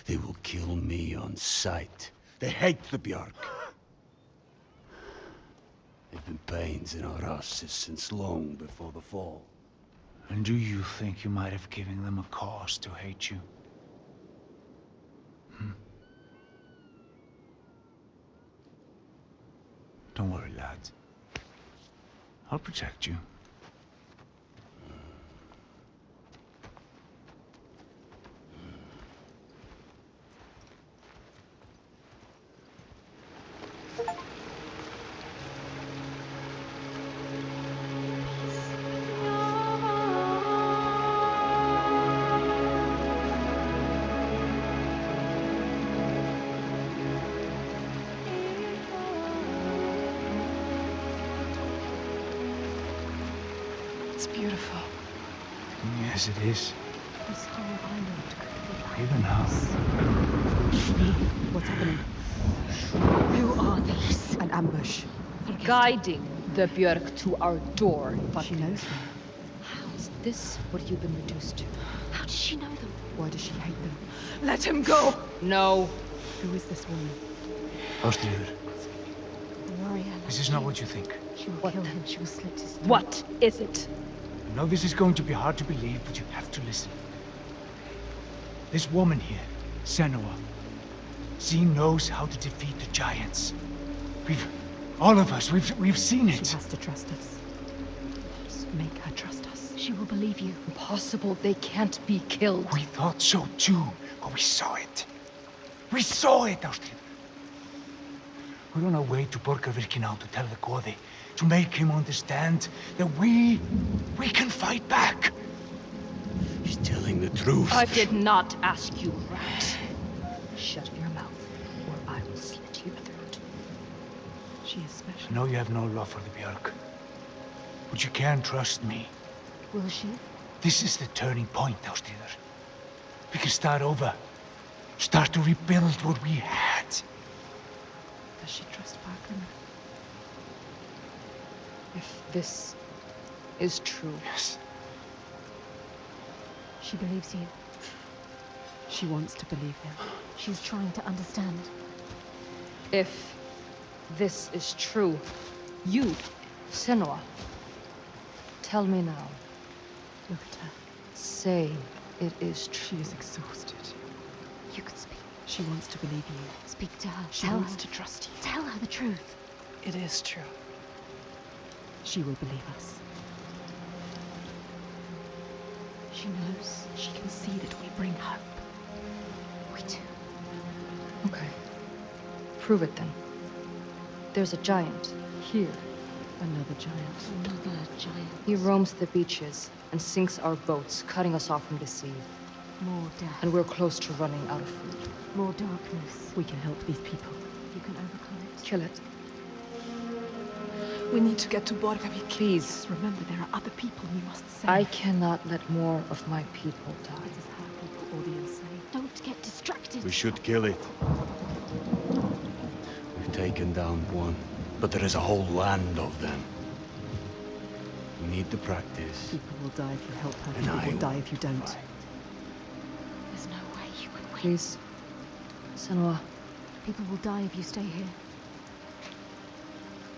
They will kill me on sight. They hate the Björk. They've been pains in our houses since long before the fall. And do you think you might have given them a cause to hate you? Don't worry, lad. I'll protect you. It's beautiful. Yes, it is. This whole island could be like Even now. What's happening? Who are these? An ambush. Guiding the Björk to our door. She knows them. How? Is this what you've been reduced to? How does she know them? Why does she hate them? Let him go! No. Who is this woman? Astrior, A warrior like this is not what you think. She will kill him. She will slit his throat. What is it? I know this is going to be hard to believe, but you have to listen. This woman here, Senua, she knows how to defeat the giants. All of us, we've seen it. She has to trust us. Just make her trust us. She will believe you. Impossible. They can't be killed. We thought so too, but we saw it. We saw it, Astrior. We're on our way to Borgarvirki now to tell the Cody, to make him understand that we can fight back. She's telling the truth. I did not ask you, rat. Shut your mouth, or I will slit your throat. She is I special. know you have no love for the Björk, but you can trust me. Will she? This is the turning point, Astrior. We can start over. Start to rebuild what we had. Does she trust Falcon? If this is true, Yes. She believes you. She wants to believe him. She's trying to understand. if this is true, you, Senua, tell me now. Look at her. Say it is She true. is exhausted. You can speak. She wants to believe you. Speak to her. She Tell wants her. to trust you. Tell her the truth. It is true. She will believe us. She knows. She can see that we bring hope. We do. Okay. Prove it then. There's a giant here. Another giant. Another giant. He roams the beaches and sinks our boats, cutting us off from the sea. More death. And we're close to running out of food. More darkness. We can help these people. You can overcome it. Kill it. We need to get to Borgarvirki. Please. Remember, there are other people we must save. I cannot let more of my people die. It is her people or the enslaved. Don't get distracted. We should kill it. We've taken down one, but there is a whole land of them. We need to practice. People will die if you help her. And People will die if you don't. There's no way you would win. Please. Senua. People will die if you stay here.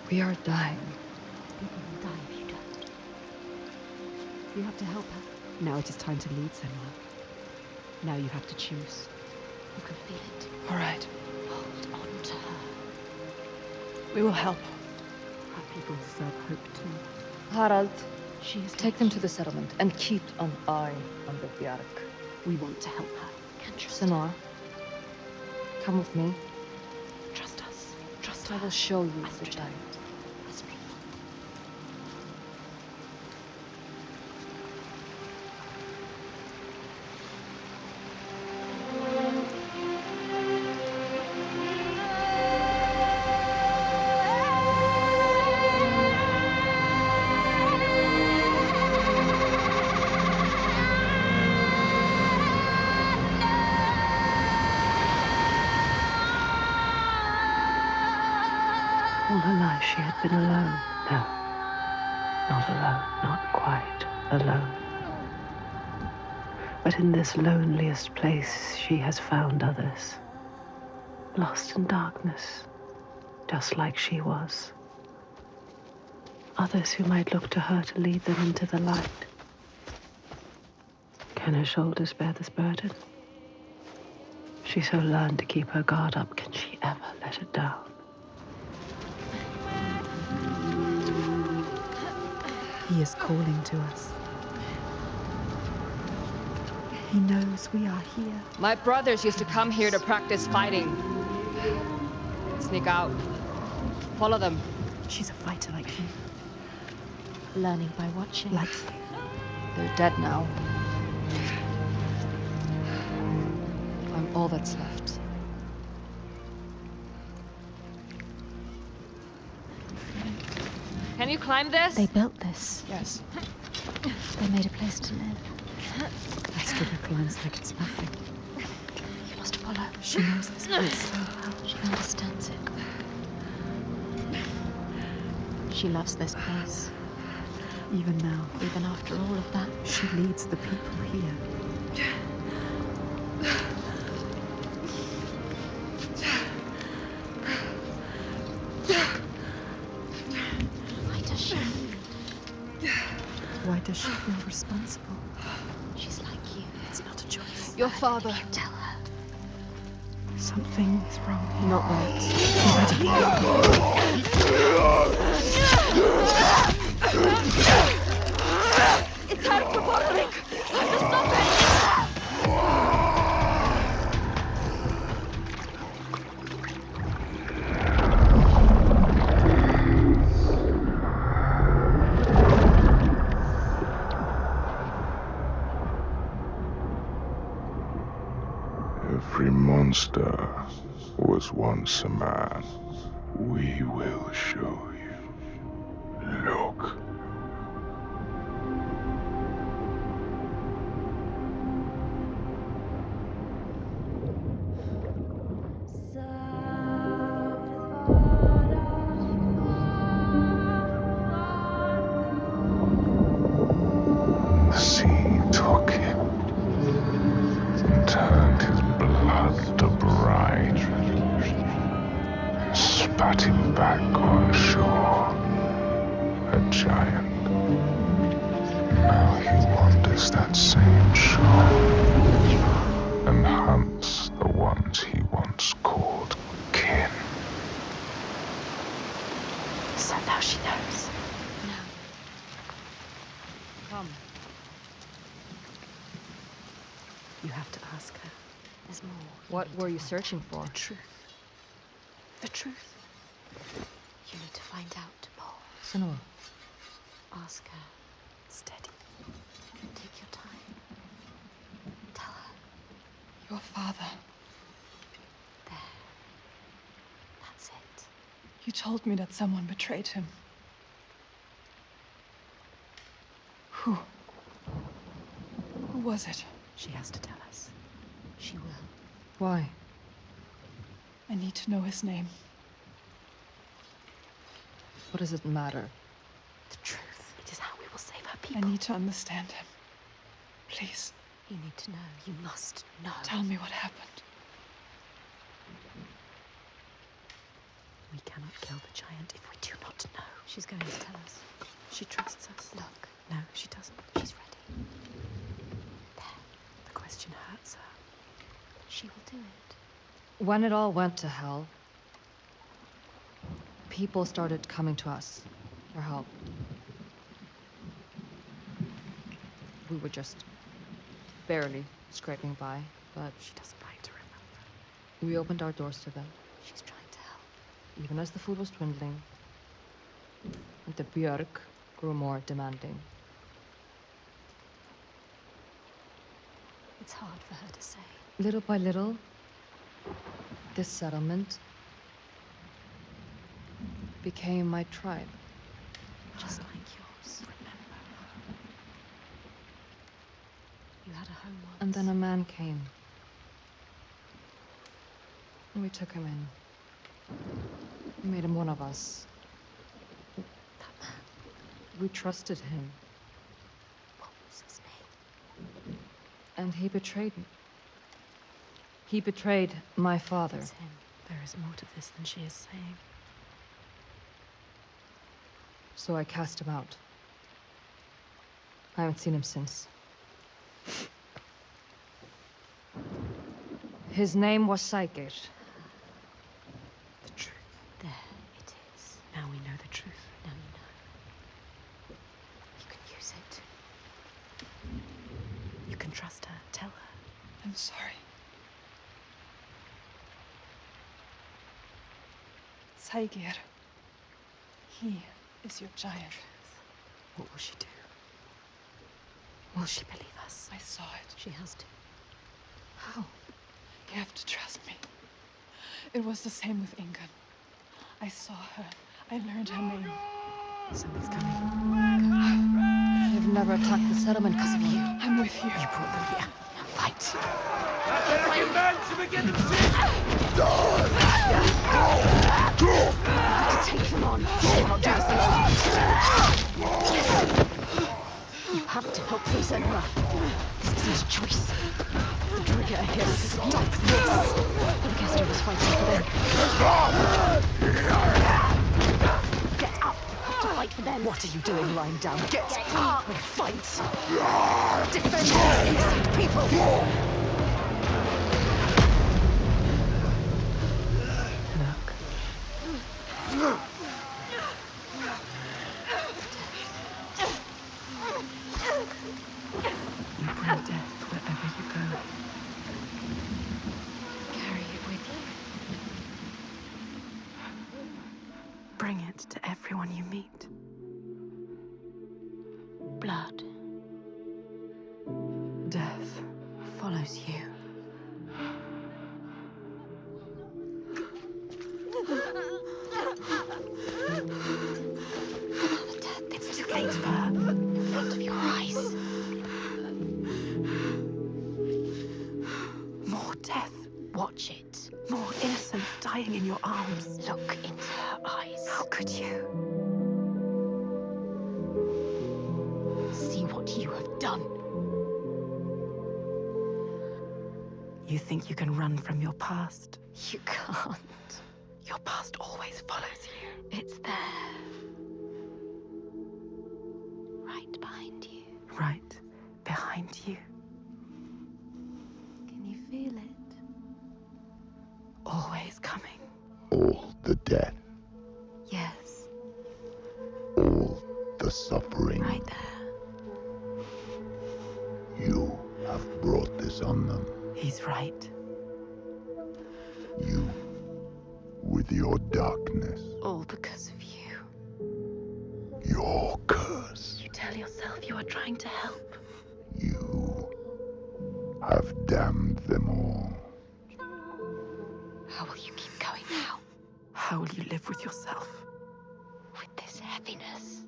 We are dying. People will die if you don't. You have to help her. Now it is time to lead, Senua. Now you have to choose. You can feel it. All right. Hold on to her. We will help. Our people deserve hope too. Harald, She is take them to the settlement and keep an eye on the Bjark. We want to help her. Can trust Senua, come with me. Trust us. Trust I her. will show you the Astrior. giant. Astrior. All her life she had been alone. No, not alone, not quite alone. But in this loneliest place she has found others, lost in darkness, just like she was. Others who might look to her to lead them into the light. Can her shoulders bear this burden? She so learned to keep her guard up, can she ever let it down? He is calling to us. He knows we are here. My brothers used to come here to practice fighting. Sneak out. Follow them. She's a fighter like you. Learning by watching. Like you. They're dead now. I'm all that's left. Can you climb this? They built this. Yes. They made a place to live. Astrior climbs like it's nothing. You must follow. She knows this place so well. She understands it. She loves this place. Even now, Even after all of that. she leads the people here. Why does she? Why does she feel responsible? She's like you. It's not a choice. Your father. You tell her. Something is wrong here. Not that. It's time for Borgarvirki! Time to stop it! Every monster was once a man. We will show you. Look. The sea took him and turned his blood to brine and spat him back on shore, a giant. Now he wanders that same shore and hunts the ones he once called kin. So now she knows. Come. You have to ask her. There's more. What were you searching for? The truth. The truth. You need to find out more. Senua. Ask her. Steady. Take your time. Tell her. Your father. There. That's it. You told me that someone betrayed him. Who? Who was it? She has to tell us. She will. Why? I need to know his name. What does it matter? The truth. It is how we will save her I people. need to understand him. Please. You need to know. You must know. Tell me what happened. We cannot kill the giant if we do not know. She's going to tell us. She trusts us. Look. No, she doesn't. She's ready. There. The question hurts her. She will do it. When it all went to hell, people started coming to us for help. We were just barely scraping by, but She doesn't like to remember. we opened our doors to them, She's trying to help. even as the food was dwindling, and the Björk grew more demanding. It's hard for her to say. Little by little, this settlement became my tribe. Just like yours. Remember. You had a home once. And then a man came. And we took him in. We made him one of us. That man. We trusted him. What was his name? And he betrayed me. He betrayed my father. It's him. There is more to this than she is saying. So I cast him out. I haven't seen him since. His name was Saga. The truth. There it is. Now we know the truth. Now you know. You can use it. You can trust her. Tell her. I'm sorry. Saigir. He is your giant. What will she do? Will she believe us? I saw it. She has to. How? You have to trust me. It was the same with Ingun. I saw her. I learned her name. Something's coming. They've never attacked the settlement because of you. I'm with you. You brought them here. Now fight. Take them on. She cannot do this alone. You have to help them, Senua. This is his choice. The Draugr are here to stop this. I guess I was fighting for them. Get up. You have to fight for them. What are you doing lying down? Get up and fight. Defend these innocent people. You bring death wherever you go. Carry it with you. Bring it to everyone you meet. Blood Death follows you. It's too late for her. In front of your eyes. More death. Watch it. More innocents dying in your arms. Look into her eyes. How could you? See what you have done. You think you can run from your past? You can't. Your past always follows you. It's there. Right behind you. Right behind you. Can you feel it? Always coming. All the death, Yes. all the suffering. Right there. You have brought this on them. He's right. You, with your darkness, All because of you. your curse. You tell yourself you are trying to help. You have damned them all. How will you keep going now? How will you live with yourself? With this heaviness?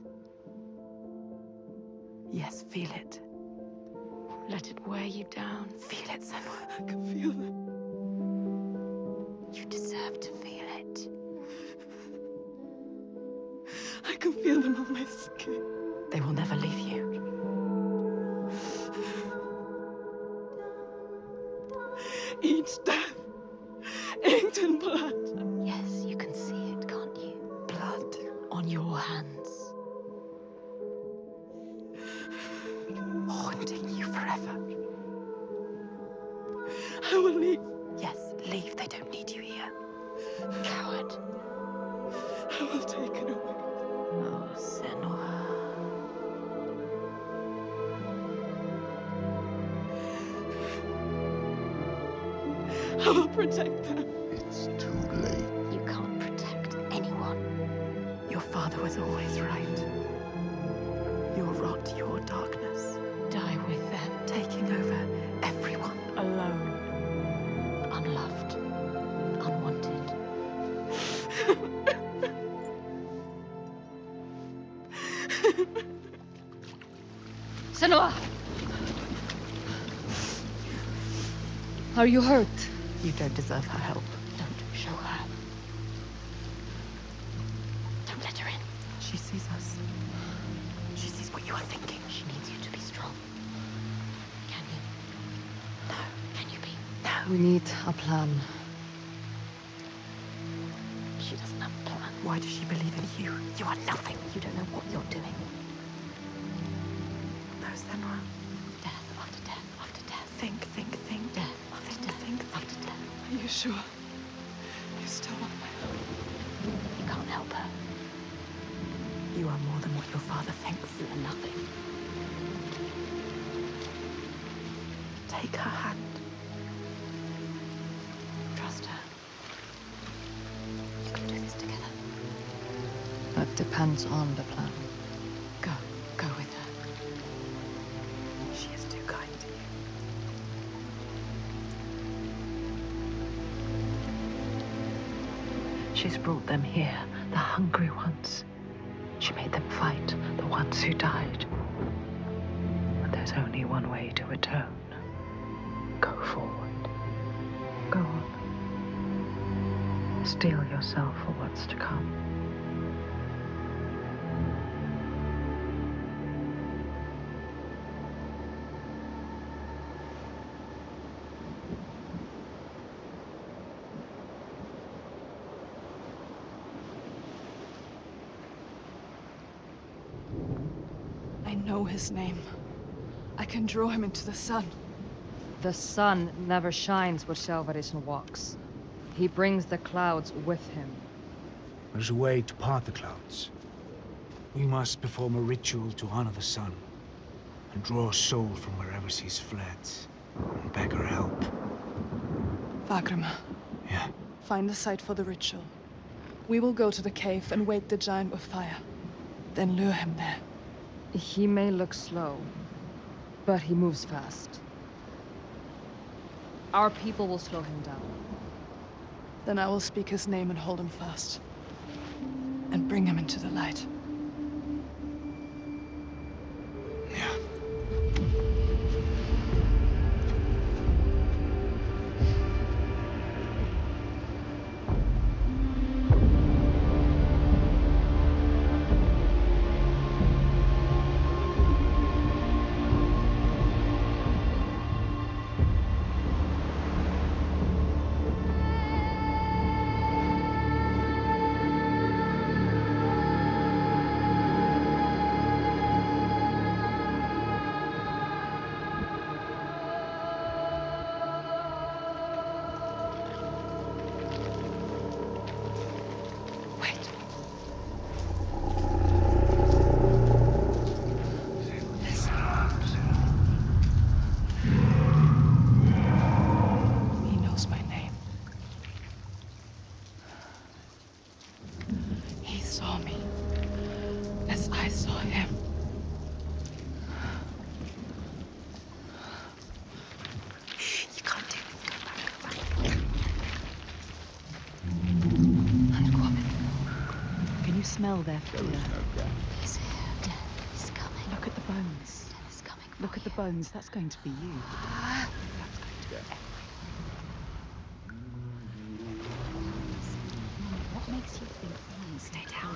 Yes, feel it. Let it wear you down. Feel it, Senua. I can feel it. You deserve to feel it. I can feel them on my skin. They will never leave you. Each death inked in blood. Yes, you can see it, can't you? Blood On your hands. haunting you forever. I will leave. Yes, leave. They don't need you here. Coward. I will take it away. Oh, Senua. I will protect them. It's too late. You can't protect anyone. Your father was always right. Your rot, your darkness. Die with them. Taking over everyone. Alone. Unloved. Unwanted. Senua! Are you hurt? You don't deserve her help. Don't show her. Don't let her in. She sees us. She sees what you are thinking. She needs you to be strong. Can you? No. Can you be? No. We need a plan. She doesn't have a plan. Why does she believe in you? You are nothing. You don't know what you're doing. No, Senua. Death after death after death. Think. Death after death after death. Are you sure? You still want my help? You can't help her. You are more than what your father thinks. You are nothing. Take her hand. Trust her. You can do this together. That depends on the plan. Go with her. She is too kind to you. She's brought them here, the hungry ones. She made them fight, the ones who died. And there's only one way to atone. Go forward. Go on. Steel yourself for what's to come. I know his name. I can draw him into the sun. The sun never shines where Sjavarrisi walks. He brings the clouds with him. There's a way to part the clouds. We must perform a ritual to honor the sun and draw a soul from wherever she's fled and beg her help. Vagrima, Yeah. find the site for the ritual. We will go to the cave and wake the giant with fire. Then lure him there. He may look slow, but he moves fast. Our people will slow him down. Then I will speak his name and hold him fast. And bring him into the light. Yeah. smell their fear. He's here. Death is coming. Look at the bones. Death is coming. Look at the bones. That's going to be you. That's going to be What makes you think you stay down?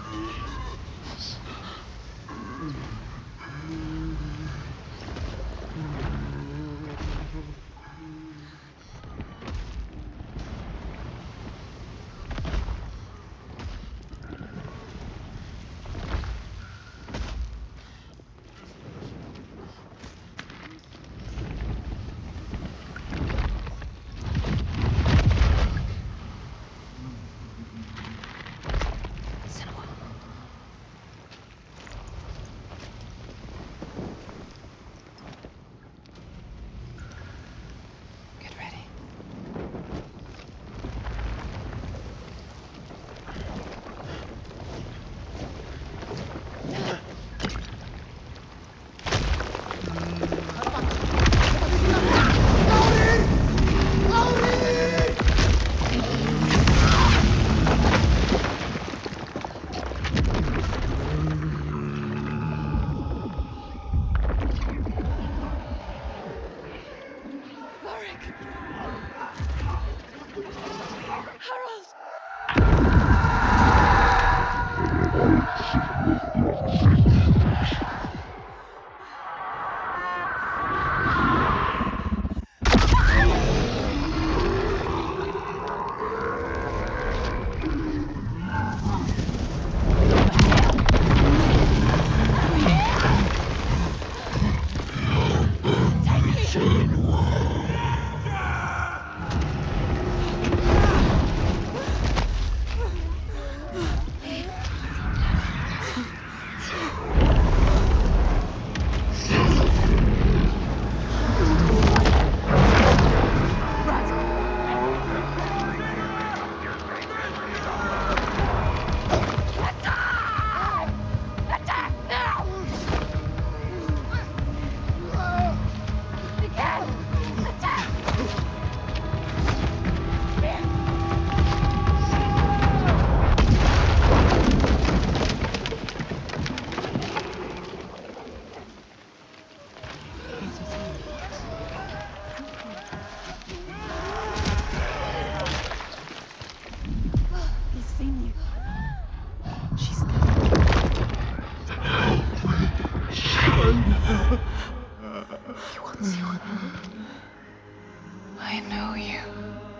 I know you.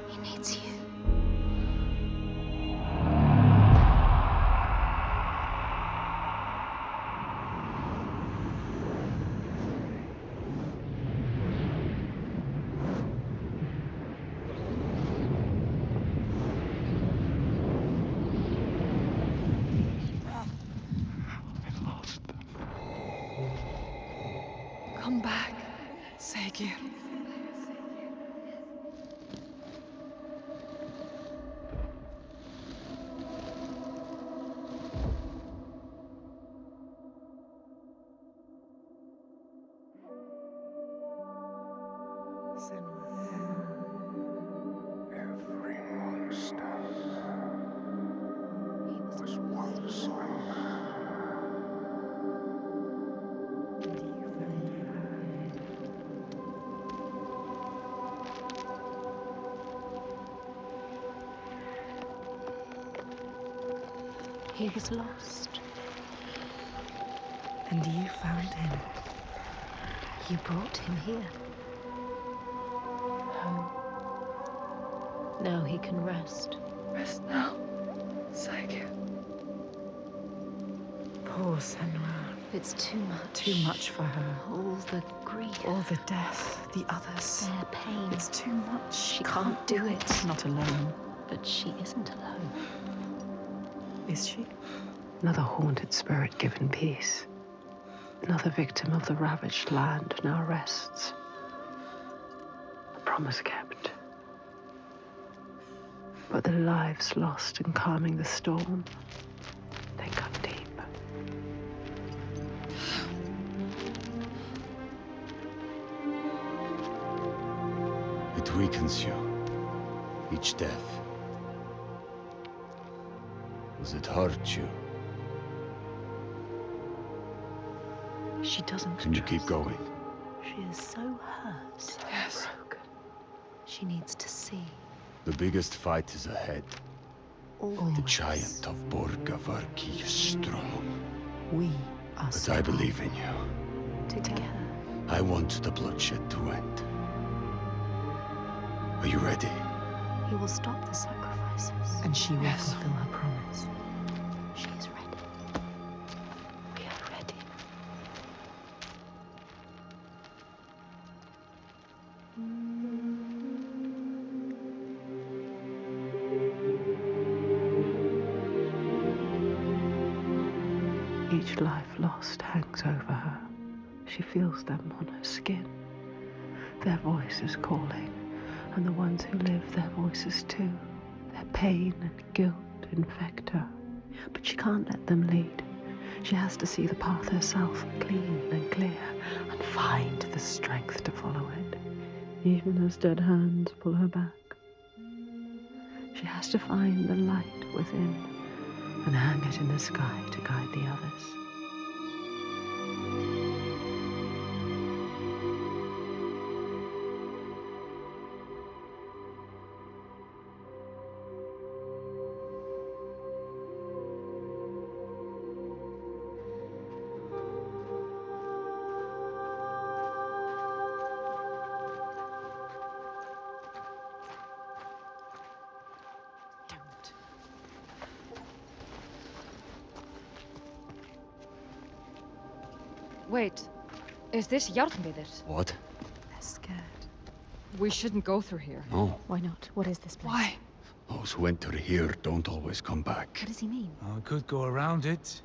He needs you. Come back, Saga. Every monster was once a man. He was lost. And you found him. You brought him here. Home. Now he can rest. Rest now, Saga. Poor Senua. It's too much. Too much for her. All the grief. All the death, the others. Their pain. It's too much. She can't do it. Not alone. But she isn't alone. Is she? Another haunted spirit given peace. Another victim of the ravaged land now rests. A promise kept. But the lives lost in calming the storm, they cut deep. It weakens you. Each death. Does it hurt you? She doesn't Can you trust. keep going? She is so hurt. Yes. Broken. She needs to see. The biggest fight is ahead. Always. The giant of Borgarvirki is strong. We are But I believe in you. Together. I want the bloodshed to end. Are you ready? He will stop the sacrifices. And she will fulfill her promise. She is ready. We are ready. Each life lost hangs over her. She feels them on her skin. Their voice is calling, and the ones who live, their voices too. Their pain and guilt infect her, but she can't let them lead. She has to see the path herself, clean and clear, and find the strength to follow it, even as dead hands pull her back. She has to find the light within and hang it in the sky to guide the others. Wait, is this Járnviðir? What? They're scared. We shouldn't go through here. No. Why not? What is this place? Why? Those who enter here don't always come back. What does he mean? We could go around it.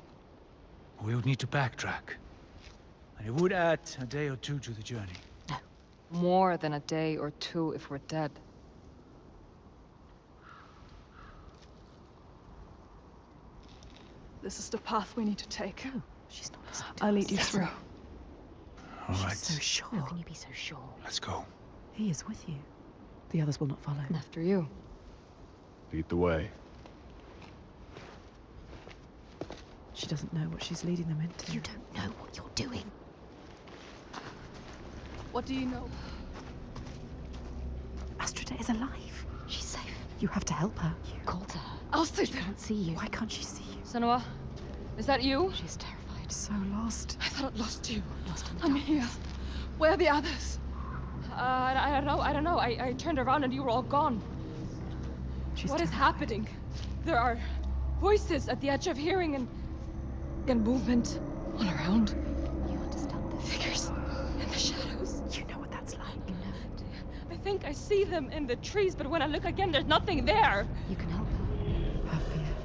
Or we would need to backtrack. And it would add a day or two to the journey. More than a day or two if we're dead. This is the path we need to take. No, she's not listening to I'll us. lead you through. All right. She's so sure. How can you be so sure? Let's go. He is with you. The others will not follow. After you. Lead the way. She doesn't know what she's leading them into. You don't know what you're doing. What do you know? Astrida is alive. She's safe. You have to help her. You called her. I'll stay She can't see you. Why can't she see you? Senua, is that you? She's terrified. So lost. I thought I'd lost you. Lost in the I'm dark. here. Where are the others? I don't know. I turned around and you were all gone. She's What is terrified. happening? There are voices at the edge of hearing and movement all around. You understand this? Figures in the shadows. You know what that's like. You know it. I think I see them in the trees, but when I look again, there's nothing there. You can help her. Her fear.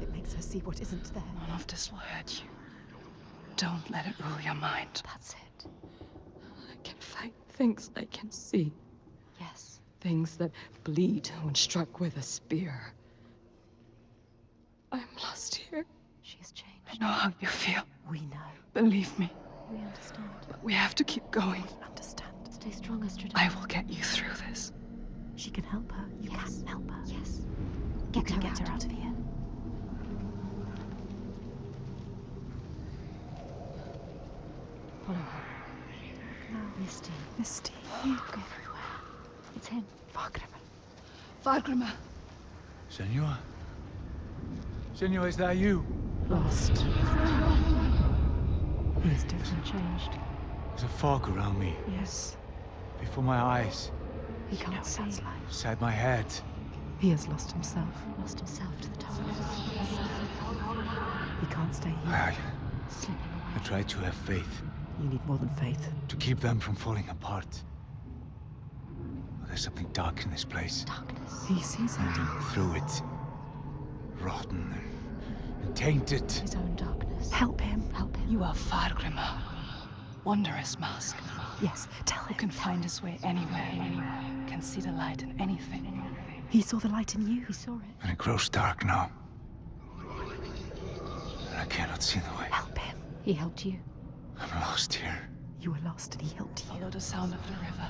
It makes her see what isn't there. None of this will hurt you. Don't let it rule your mind. That's it. I can fight things I can see. Yes. Things that bleed when struck with a spear. I'm lost here. She has changed. I know how you feel. We know. Believe me. We understand. But we have to keep going. Understand. Stay strong, Astrida. I will get you through this. She can help her. You Yes. can help her. Yes. You can get her out of here. Follow her. Misty. Misty. Look everywhere. It's him. Fargrimr. Senua? Senua, is that you? Lost. He is different. Changed. There's a fog around me, Yes. before my eyes, He You know can't what see. that's like. beside my head. He has lost himself. Lost himself to the darkness. He can't stay here. I Slipping away. try to have faith, You need more than faith. to keep them from falling apart. But there's something dark in this place. Darkness. He sees her. Through it, rotten and tainted. His own darkness. Help him. Help him. You are Fargrimr. Wondrous mask. Yes, tell Who him. can find his way anywhere. Can see the light in anything. He saw the light in you. He saw it. And it grows dark now. And I cannot see the way. Help him. He helped you. I'm lost here. You were lost and he helped you. Follow the sound of the river.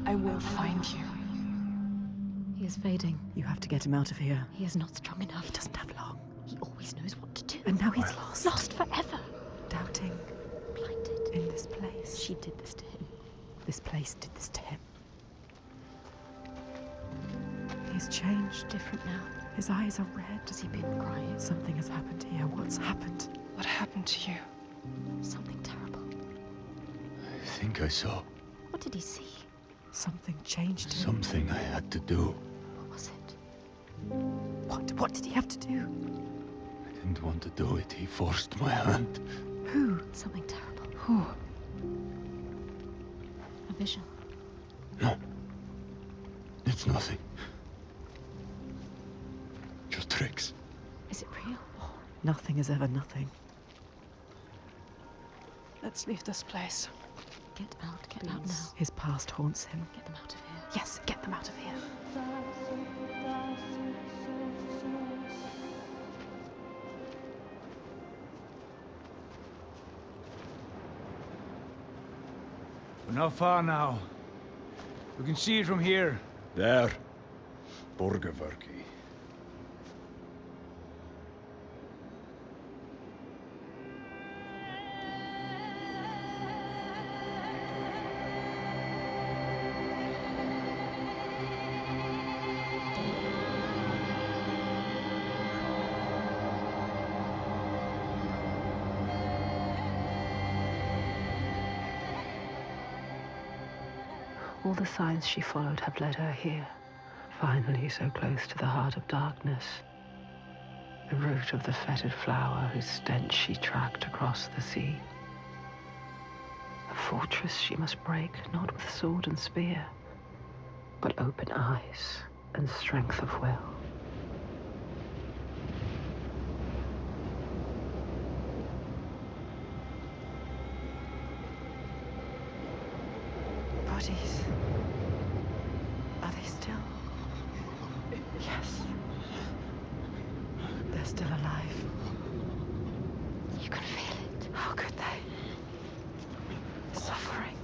I will find you. He is fading. You have to get him out of here. He is not strong enough. He doesn't have long. He always knows what to do. And now he's lost. Lost forever. Doubting. Blinded. In this place. She did this to him. This place did this to him. He's changed. Different now. His eyes are red. Has he been crying? Something has happened here. What's happened? What happened to you? Something terrible. I think I saw What did he see? Something changed him. something I had to do. What was it? What did he have to do? I didn't want to do it. He forced my hand. Who? Something terrible. Who? A vision. No. It's nothing. Just tricks. Is it real? Nothing is ever nothing. Let's leave this place. Get out now. His past haunts him. Get them out of here. Yes, get them out of here. We're not far now. We can see it from here. There. Borgarvirki. All the signs she followed have led her here, finally so close to the heart of darkness. The root of the fetid flower whose stench she tracked across the sea. A fortress she must break, not with sword and spear, but open eyes and strength of will. Bodies. Are they still? Yes. They're still alive. You can feel it. How could they? Suffering.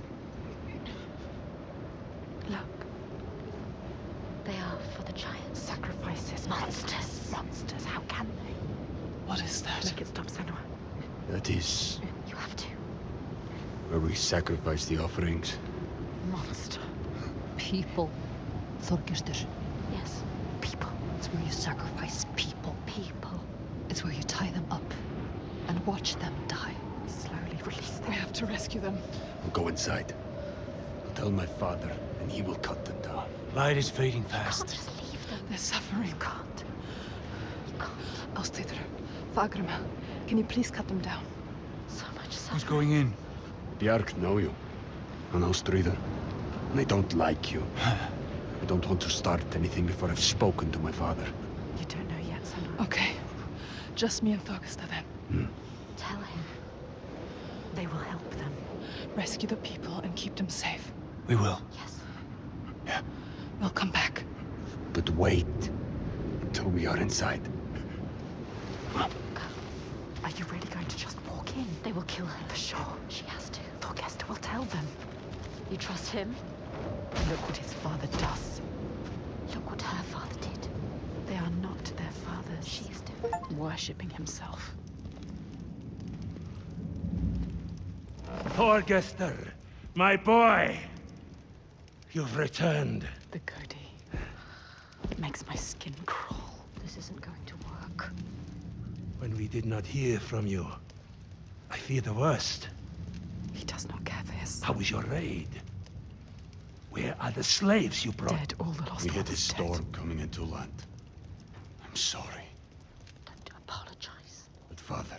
Look. They are for the giants. Sacrifices. Monsters. Monsters. How can they? What is that? Make it stop, Senua. That is You have to. where we sacrifice the offerings. Monster. People. Þorgestur. Yes. People. It's where you sacrifice people. People. It's where you tie them up and watch them die. Slowly release them. We have to rescue them. We'll go inside. I'll tell my father, and he will cut them down. Light is fading You can't fast. just leave them. They're suffering. You can't. You can't. Ástrior, Fagrima, can you please cut them down? So much Who's suffering. going in? Bjark know you. And Astrior. And I don't like you. I don't want to start anything before I've spoken to my father. You don't know yet, Senua. Okay. Just me and Þorgestur then. Tell him. They will help them. Rescue the people and keep them safe. We will. Yes. We'll come back. But wait until we are inside. Are you really going to just walk in? They will kill her. For sure. She has to. Thorgestur will tell them. You trust him? Look what his father does. Look what her father did. They are not their fathers. She's different. Worshipping himself. Thorgestur, my boy! You've returned. The goatee. It makes my skin crawl. This isn't going to work. When we did not hear from you, I fear the worst. He does not care for his How was your raid? Where are the slaves you brought? dead. All the lost We hit a ones storm coming into land. I'm sorry. Don't apologize. But father,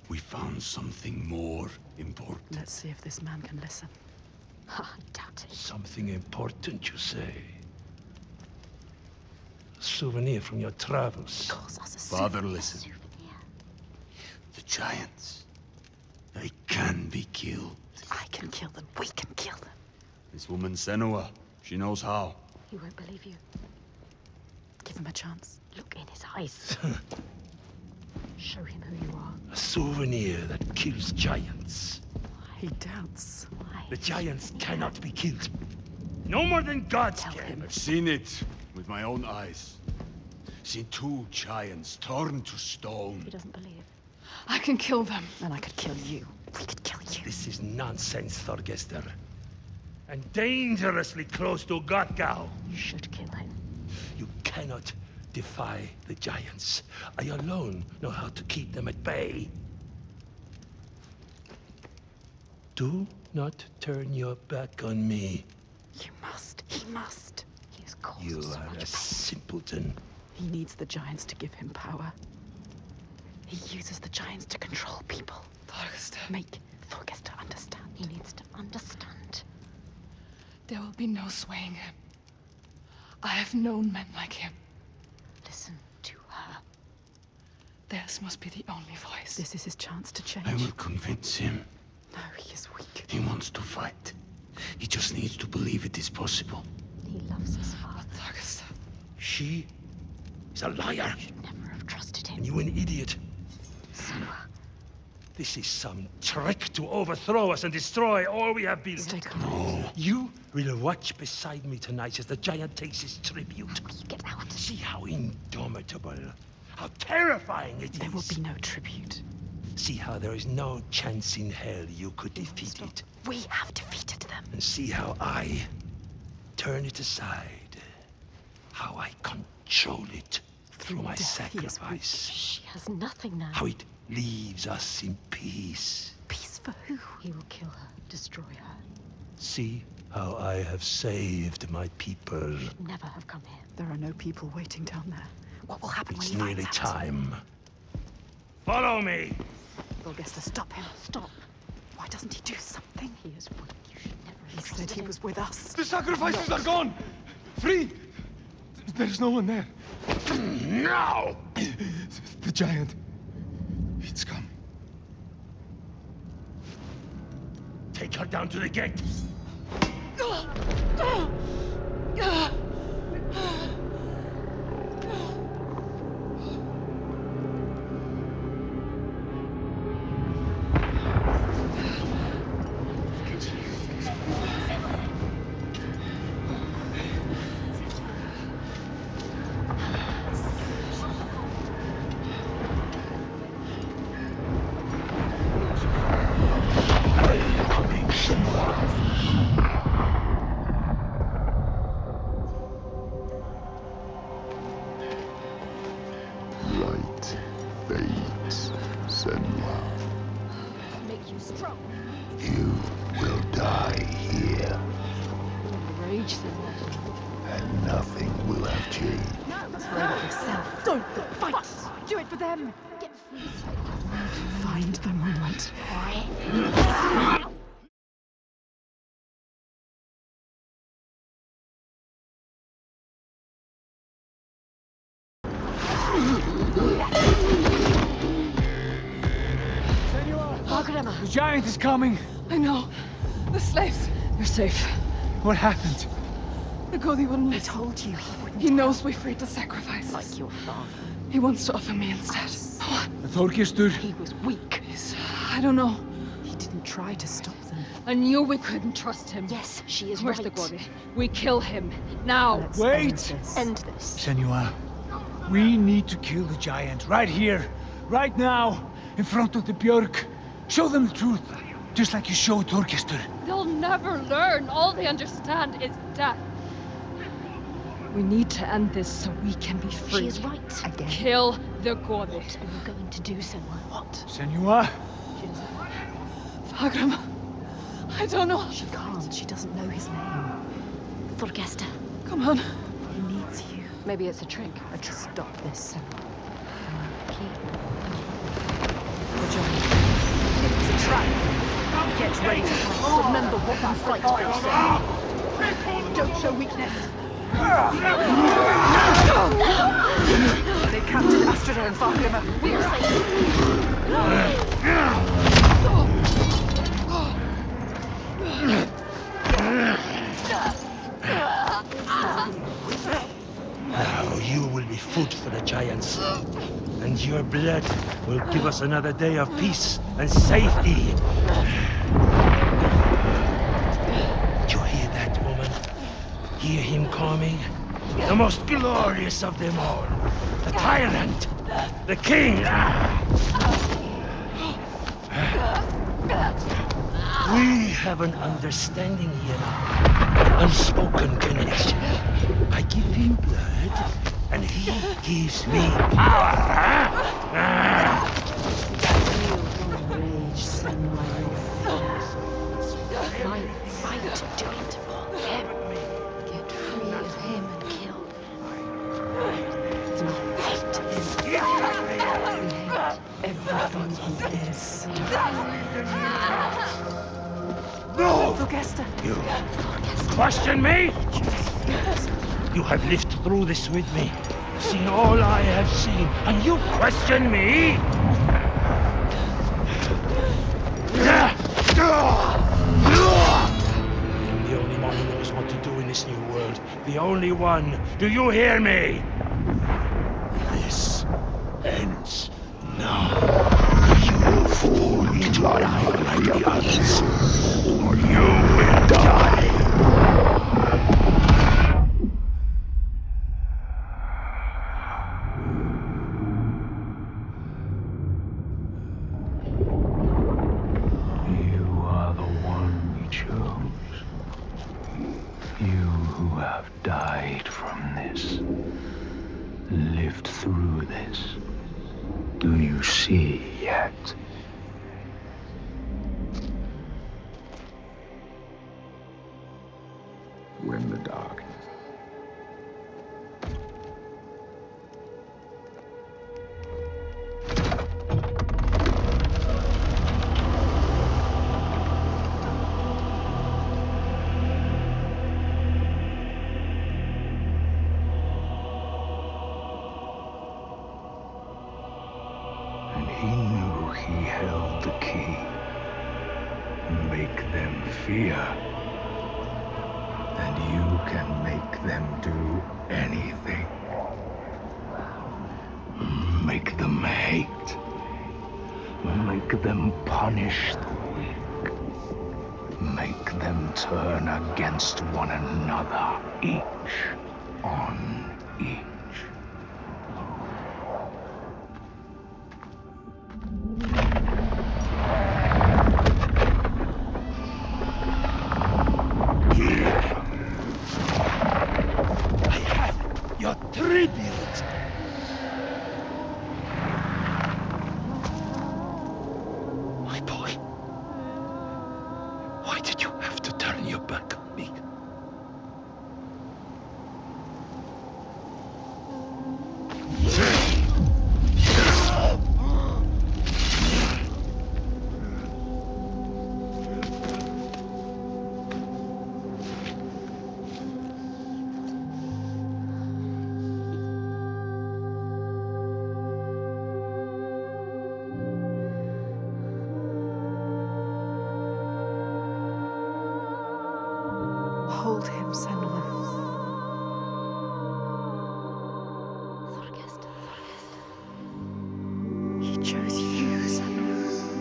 we found something more important. Let's see if this man can listen. I doubt it. Something important, you say? A souvenir from your travels. Calls us a Father, souvenir. listen. Souvenir. The giants, they can be killed. I can kill them. We can kill them. This woman Senua, she knows how. He won't believe you. Give him a chance. Look in his eyes. Show him who you are. A souvenir that kills giants. He doubts. Why? The giants cannot be killed. No more than gods Tell can. him. I've seen it with my own eyes. Seen two giants torn to stone. He doesn't believe. I can kill them. And I could kill you. We could kill you. This is nonsense, Thorgester. And dangerously close to Gotgau. You should kill him. You cannot defy the giants. I alone know how to keep them at bay. Do not turn your back on me. You must. He must. He has caused You so are much a pain. simpleton. He needs the giants to give him power. He uses the giants to control people. Make Thorgester understand. He needs to understand. There will be no swaying him. I have known men like him. Listen to her. Theirs must be the only voice. This is his chance to change. I will convince him. No, he is weak. He wants to fight. He just needs to believe it is possible. He loves his father. She is a liar. You should never have trusted him. And you an idiot. Senua. This is some trick to overthrow us and destroy all we have built. Stay calm. You will watch beside me tonight as the giant takes his tribute. How will you get out? See how indomitable, how terrifying it is. There will be no tribute. See how there is no chance in hell you could defeat it. We have defeated them. And see how I turn it aside. How I control it through my sacrifice. She has nothing now. How it leaves us in peace. Peace for who? He will kill her, destroy her. See how I have saved my people. Should never have come here. There are no people waiting down there. What will happen when It's he finds nearly out? time. Follow me! Thorgester, stop him. Stop. Why doesn't he do something? He is weak. You should never have He said trusted he him. was with us. The sacrifices are gone! Free! There's no one there. Now! The giant. It's come. Take her down to the gate. Light fades, Senua. Make you strong. You will die here, Rage, Senua. and nothing will have changed. Pray it yourself. Don't fight. Do it for them. Get Freyslaug. Find the moment. The giant is coming. I know. The slaves. They're safe. What happened? The Godi wouldn't I listen. told you he wouldn't. He knows we freed the sacrifices. Like your father. He wants to offer me instead. Oh, Thorgester. He was weak. I don't know. He didn't try to stop them. I knew we couldn't trust him. Yes, she is Where's right. the Godi? We kill him. Now. Let's Wait! end this. End this. Senua, we need to kill the giant right here, right now, in front of the Björk. Show them the truth, just like you showed Thorgester. They'll never learn. All they understand is death. We need to end this so we can be free. She is right. Again. Kill the Godi. What are you going to do, Senua? What? Senua, She doesn't know. Fagram. I don't know. She can't. She doesn't know his name. Thorgester. Come on. He needs you. Maybe it's a trick. Stop this, Senua. Key. The giant. It's a trap. Get ready to fight. Remember what you fight for, Senua. Don't show weakness. They captured Astrior and Fagram. We are safe. Now you will be food for the giants. And your blood will give us another day of peace and safety. Did you hear that, woman? Hear him coming? The most glorious of them all. The tyrant. The king. We have an understanding here now. An unspoken connection. I give him blood, and he gives me power, huh? Rage, Senua, Fight, do it for him. Get free of him and kill him. Hate him. we hate everything he is. No! Florgesta. You question me? You have lived through this with me, seen all I have seen, and you question me? I'm the only one who knows what to do in this new world. The only one. Do you hear me? This ends now. You fall into life like the others, or you will die. You are the one we chose. You who have died from this, lived through this. Do you see yet? When the darkness he held the key. Make them fear. And you can make them do anything. Make them hate. Make them punish the weak. Make them turn against one another, each on each. Hold him, Senua. He chose you, Senua.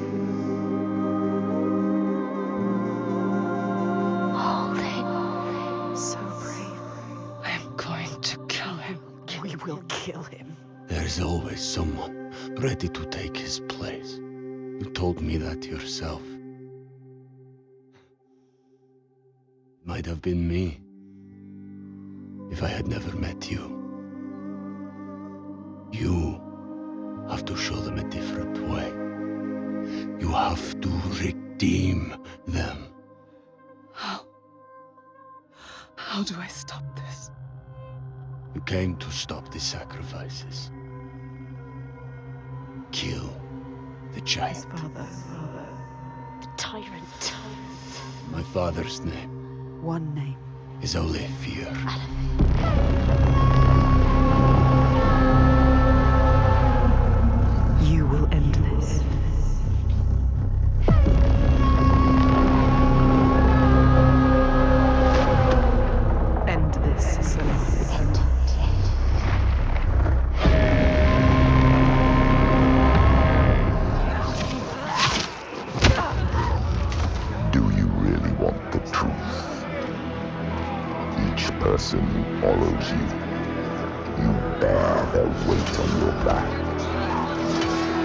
Hold him. So brave. I am going to kill him. We will kill him. There is always someone ready to take his place. You told me that yourself. Might have been me, if I had never met you. You have to show them a different way. You have to redeem them. How? How do I stop this? You came to stop the sacrifices. Kill the giant. His father. The tyrant. My father's name One name. is only fear. You will end this. End this, Senua. End it. Do you really want the truth? Each person who follows you, you bear their weight on your back.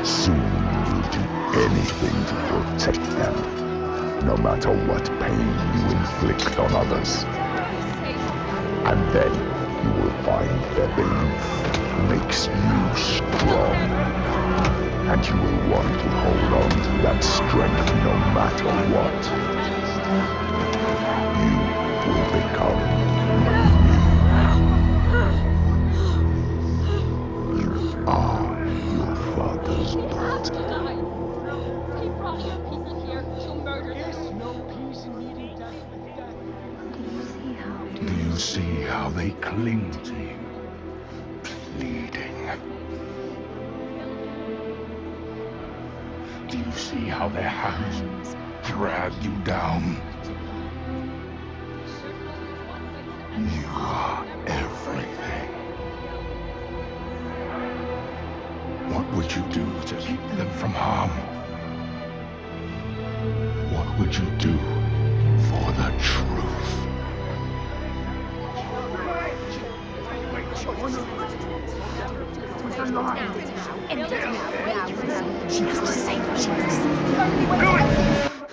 Soon you will do anything to protect them. no matter what pain you inflict on others. And then you will find that belief makes you strong. And you will want to hold on to that strength no matter what. You will become you. You are your father's daughter. He brought your people here to murder them. No peace in meeting death with death. Do you see how they cling to you, pleading? Do you see how their hands drag you down? You are everything. What would you do to keep them from harm? What would you do for the truth? She has to save her. She has to save the only way to help her.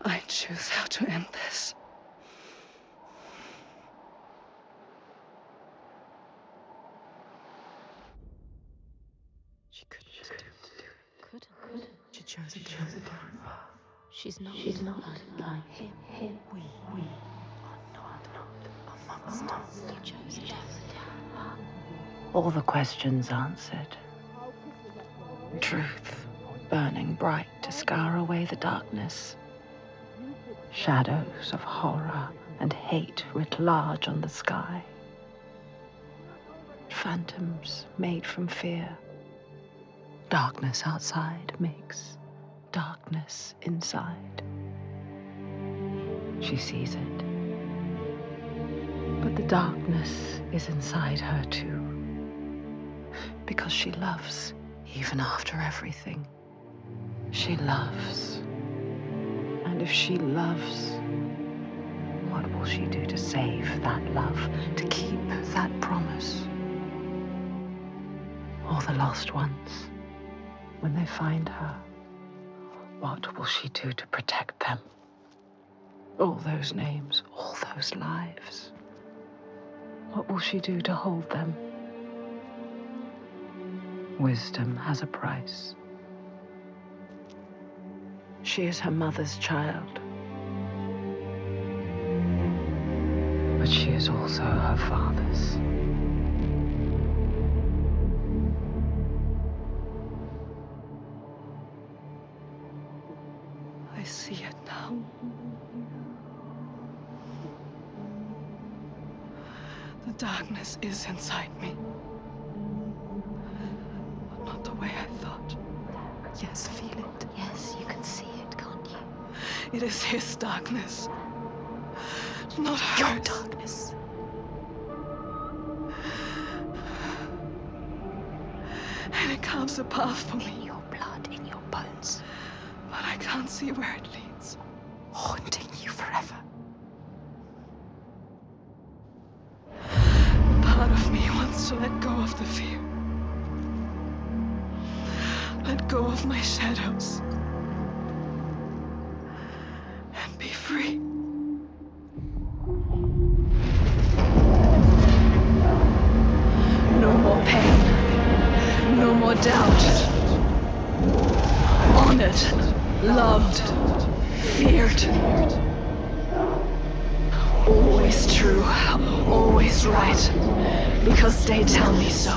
I choose how to end this. She couldn't do it. Couldn't. She chose a different path. She's not like him. We are not amongst us. You chose a different path. All the questions answered. Truth burning bright to scour away the darkness. Shadows of horror and hate writ large on the sky. Phantoms made from fear. Darkness outside makes darkness inside. She sees it. But the darkness is inside her too. Because she loves, even after everything. She loves. And if she loves, what will she do to save that love, to keep that promise? All the lost ones, when they find her, what will she do to protect them? All those names, all those lives. What will she do to hold them? Wisdom has a price. She is her mother's child. But she is also her father's. I see it now. The darkness is inside me. But not the way I thought. Yes, feel it. Yes, you can see it, can't you? It is his darkness. Not hers. Your darkness. And it carves a path for me. In your blood, in your bones. But I can't see where it leads. Haunting you forever. Part of me wants to let go of the fear. Let go of my shadows. And be free. No more pain. No more doubt. Honored. Loved. Feared. Always true. Always right. Because they tell me so.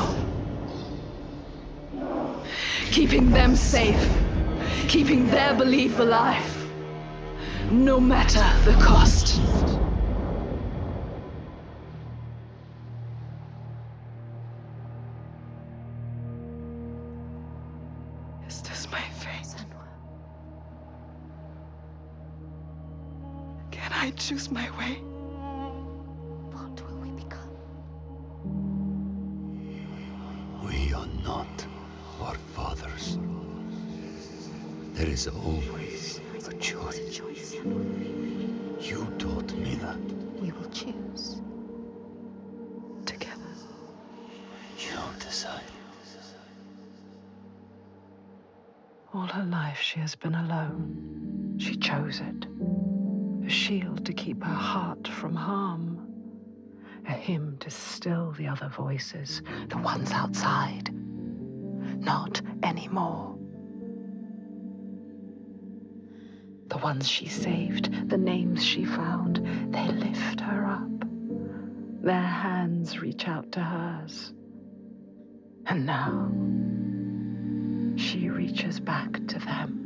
Keeping them safe. Keeping their belief alive. No matter the cost. Is this my fate? Senua. Can I choose my way? What will we become? We are not our fathers. There is always a choice. You taught me that. We will choose. Together. You decide. All her life she has been alone. She chose it. A shield to keep her heart from harm. A hymn to still the other voices, the ones outside. Not anymore. The ones she saved, the names she found, they lift her up. Their hands reach out to hers. And now, she reaches back to them.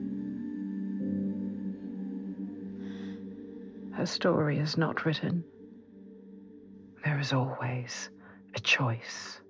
Her story is not written. There is always a choice.